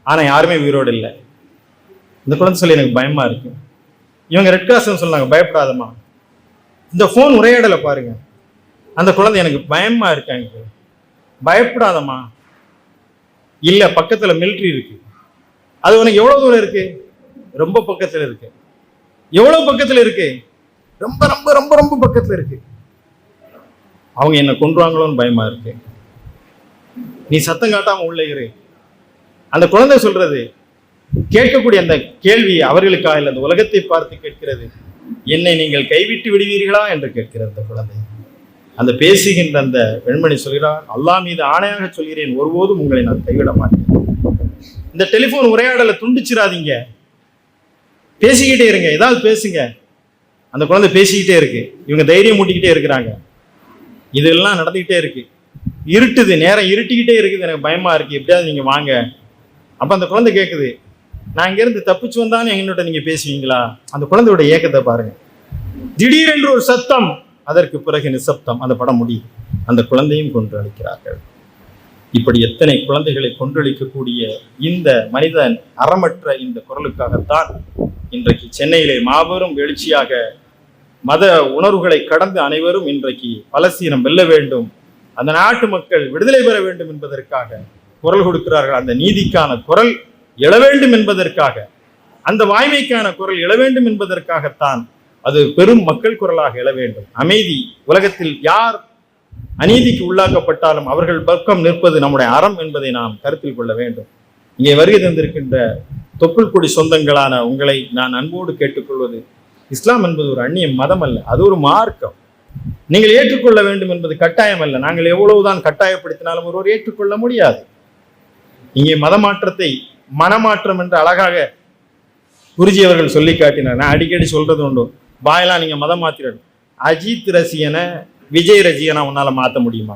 ஆனா யாருமே உயிரோடு இல்லை. இந்த குழந்தை சொல்லி எனக்கு பயமா இருக்கு. இவங்க ரெட் கிராஸ் சொன்னாங்க, பயப்படாதம்மா. இந்த போன் உரையாடலை பாருங்க. அந்த குழந்தை எனக்கு பயமா இருக்காங்க. பயப்படாதம்மா. இல்ல, பக்கத்துல மிலிட்ரி இருக்கு. அது உனக்கு எவ்வளவு தூரம் இருக்கு? ரொம்ப பக்கத்துல இருக்கு. எவ்வளவு பக்கத்துல இருக்கு? ரொம்ப ரொம்ப ரொம்ப ரொம்ப பக்கத்துல இருக்கு. அவங்க என்னை கொன்றுவாங்களோன்னு பயமா இருக்கு, நீ சத்தம் காட்டாம உள்ள இரு. அந்த குழந்தை சொல்றது, கேட்கக்கூடிய அந்த கேள்வி அவர்களுக்காக இல்லை, அந்த உலகத்தை பார்த்து கேட்கிறது. என்னை நீங்கள் கைவிட்டு விடுவீர்களா என்று கேட்கிறது அந்த குழந்தை. அந்த பேசுகின்ற அந்த பெண்மணி சொல்கிறார், அல்லாஹ் மீது ஆணையாக சொல்கிறேன், ஒருபோதும் உங்களை நான் கைவிட மாட்டேன். இந்த டெலிபோன் உரையாடலை துண்டிச்சிடாதீங்க, பேசிக்கிட்டே இருங்க, ஏதாவது பேசுங்க. அந்த குழந்தை பேசிக்கிட்டே இருக்கு, இவங்க தைரியம் மூட்டிக்கிட்டே இருக்கிறாங்க. இதெல்லாம் நடந்துகிட்டே இருக்கு. இருட்டுது, நேரம் இருட்டிக்கிட்டே இருக்குது, எனக்கு பயமா இருக்கு, எப்படியாவது நீங்க வாங்க. அப்ப அந்த குழந்தை கேட்குது, நான் இங்கிருந்து தப்பிச்சு வந்தாலும் எங்கள்கிட்ட நீங்க பேசுவீங்களா? அந்த குழந்தையோட ஏக்கத்தை பாருங்க. திடீரென்று ஒரு சத்தம், அதற்கு பிறகு நிசப்தம். அந்த படம் முடியுது. அந்த குழந்தையும் கொன்று அளிக்கிறார்கள். இப்படி எத்தனை குழந்தைகளை கொன்றளிக்கக்கூடிய இந்த மனிதன் அறமற்ற இந்த குரலுக்காகத்தான் இன்றைக்கு சென்னையிலே மாபெரும் எழுச்சியாக மத உணர்வுகளை கடந்து அனைவரும் இன்றைக்கு பலஸ்தீனம் வெல்ல வேண்டும், அந்த நாட்டு மக்கள் விடுதலை பெற வேண்டும் என்பதற்காக குரல் கொடுக்கிறார்கள். அந்த நீதிக்கான குரல் எழ வேண்டும் என்பதற்காக, அந்த வாய்மைக்கான குரல் எழ வேண்டும் என்பதற்காகத்தான் அது பெரும் மக்கள் குரலாக எழ வேண்டும். அமைதி, உலகத்தில் யார் அநீதிக்கு உள்ளாக்கப்பட்டாலும் அவர்கள் பக்கம் நிற்பது நம்முடைய அறம் என்பதை நாம் கருத்தில் கொள்ள வேண்டும். இங்கே வருகை தந்திருக்கின்ற தொப்புள் கொடி சொந்தங்களான உங்களை நான் அன்போடு கேட்டுக்கொள்வது, இஸ்லாம் என்பது ஒரு அந்நிய மதம் அல்ல, அது ஒரு மார்க்கம். நீங்கள் ஏற்றுக்கொள்ள வேண்டும் என்பது கட்டாயம் அல்ல. நாங்கள் எவ்வளவுதான் கட்டாயப்படுத்தினாலும் ஒருவர் ஏற்றுக்கொள்ள முடியாது. இங்கே மதமாற்றத்தை மனமாற்றம் என்று அழகாக குருஜி அவர்கள் சொல்லி காட்டினார். நான் அடிக்கடி சொல்றது உண்டு, பாயெல்லாம் நீங்க மதம் மாத்திர, அஜித் ரசிகனை விஜய் ரசிகனா உன்னால மாற்ற முடியுமா?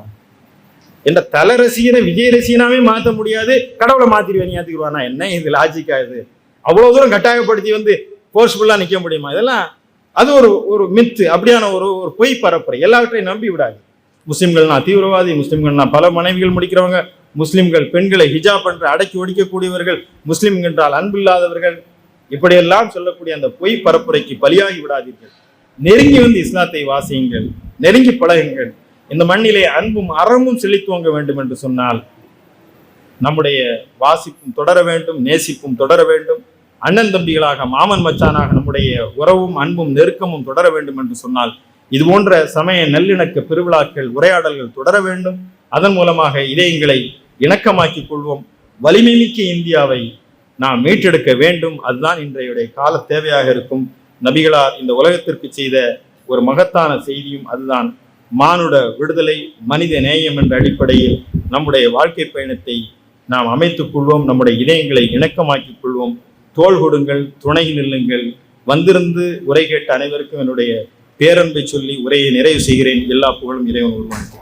என்ற தல ரசிகனை விஜய் ரசிகனாவே மாற்ற முடியாது, கடவுளை மாத்திருவேன் ஏத்துக்குவானா? என்ன இது லாஜிக்கா? இது அவ்வளவு தூரம் கட்டாயப்படுத்தி வந்து போர்ஸ்ஃபுல்லா நிக்க முடியுமா? இதெல்லாம் அது ஒரு மித்து, அப்படியான ஒரு பொய் பரப்புரை. எல்லாவற்றையும் நம்பி விடாது. முஸ்லிம்கள்னா தீவிரவாதி, முஸ்லிம்கள்னா பல மனைவிகள் முடிக்கிறவங்க, முஸ்லிம்கள் பெண்களை ஹிஜாப் என்று அடக்கி ஒடிக்கக்கூடியவர்கள், முஸ்லிம் என்றால் அன்பில்லாதவர்கள், இப்படியெல்லாம் சொல்லக்கூடிய அந்த பொய் பரப்புரைக்கு பலியாகி விடாதீர்கள். நெருங்கி வந்து இஸ்லாத்தை வாசியுங்கள், நெருங்கி பழகுங்கள். இந்த மண்ணிலே அன்பும் அறமும் செழித்துவங்க வேண்டும் என்று சொன்னால் நம்முடைய வாசிப்பும் தொடர வேண்டும், நேசிப்பும் தொடர வேண்டும். அண்ணன் தம்பிகளாக, மாமன் மச்சானாக நம்முடைய உறவும் அன்பும் நெருக்கமும் தொடர வேண்டும் என்று சொன்னால் இது போன்ற சமய நல்லிணக்க பெருவிழாக்கள், உரையாடல்கள் தொடர வேண்டும். அதன் மூலமாக இதயங்களை இணக்கமாக்கிக் கொள்வோம். வலிமை மிக்க இந்தியாவை நாம் மீட்டெடுக்க வேண்டும். அதுதான் இன்றைய கால தேவையாக இருக்கும். நபிகளார் இந்த உலகத்திற்கு செய்த ஒரு மகத்தான செய்தியும் அதுதான். மானுட விடுதலை, மனித நேயம் என்ற அடிப்படையில் நம்முடைய வாழ்க்கை பயணத்தை நாம் அமைத்துக் கொள்வோம். நம்முடைய இதயங்களை இணக்கமாக்கிக் கொள்வோம். தோள் கொடுங்கள், துணை நில்லுங்கள். வந்திருந்து உரை கேட்ட அனைவருக்கும் என்னுடைய பேரன்பை சொல்லி உரையை நிறைவு செய்கிறேன். எல்லா புகழும் இறைவன் ஒருவனுக்கு.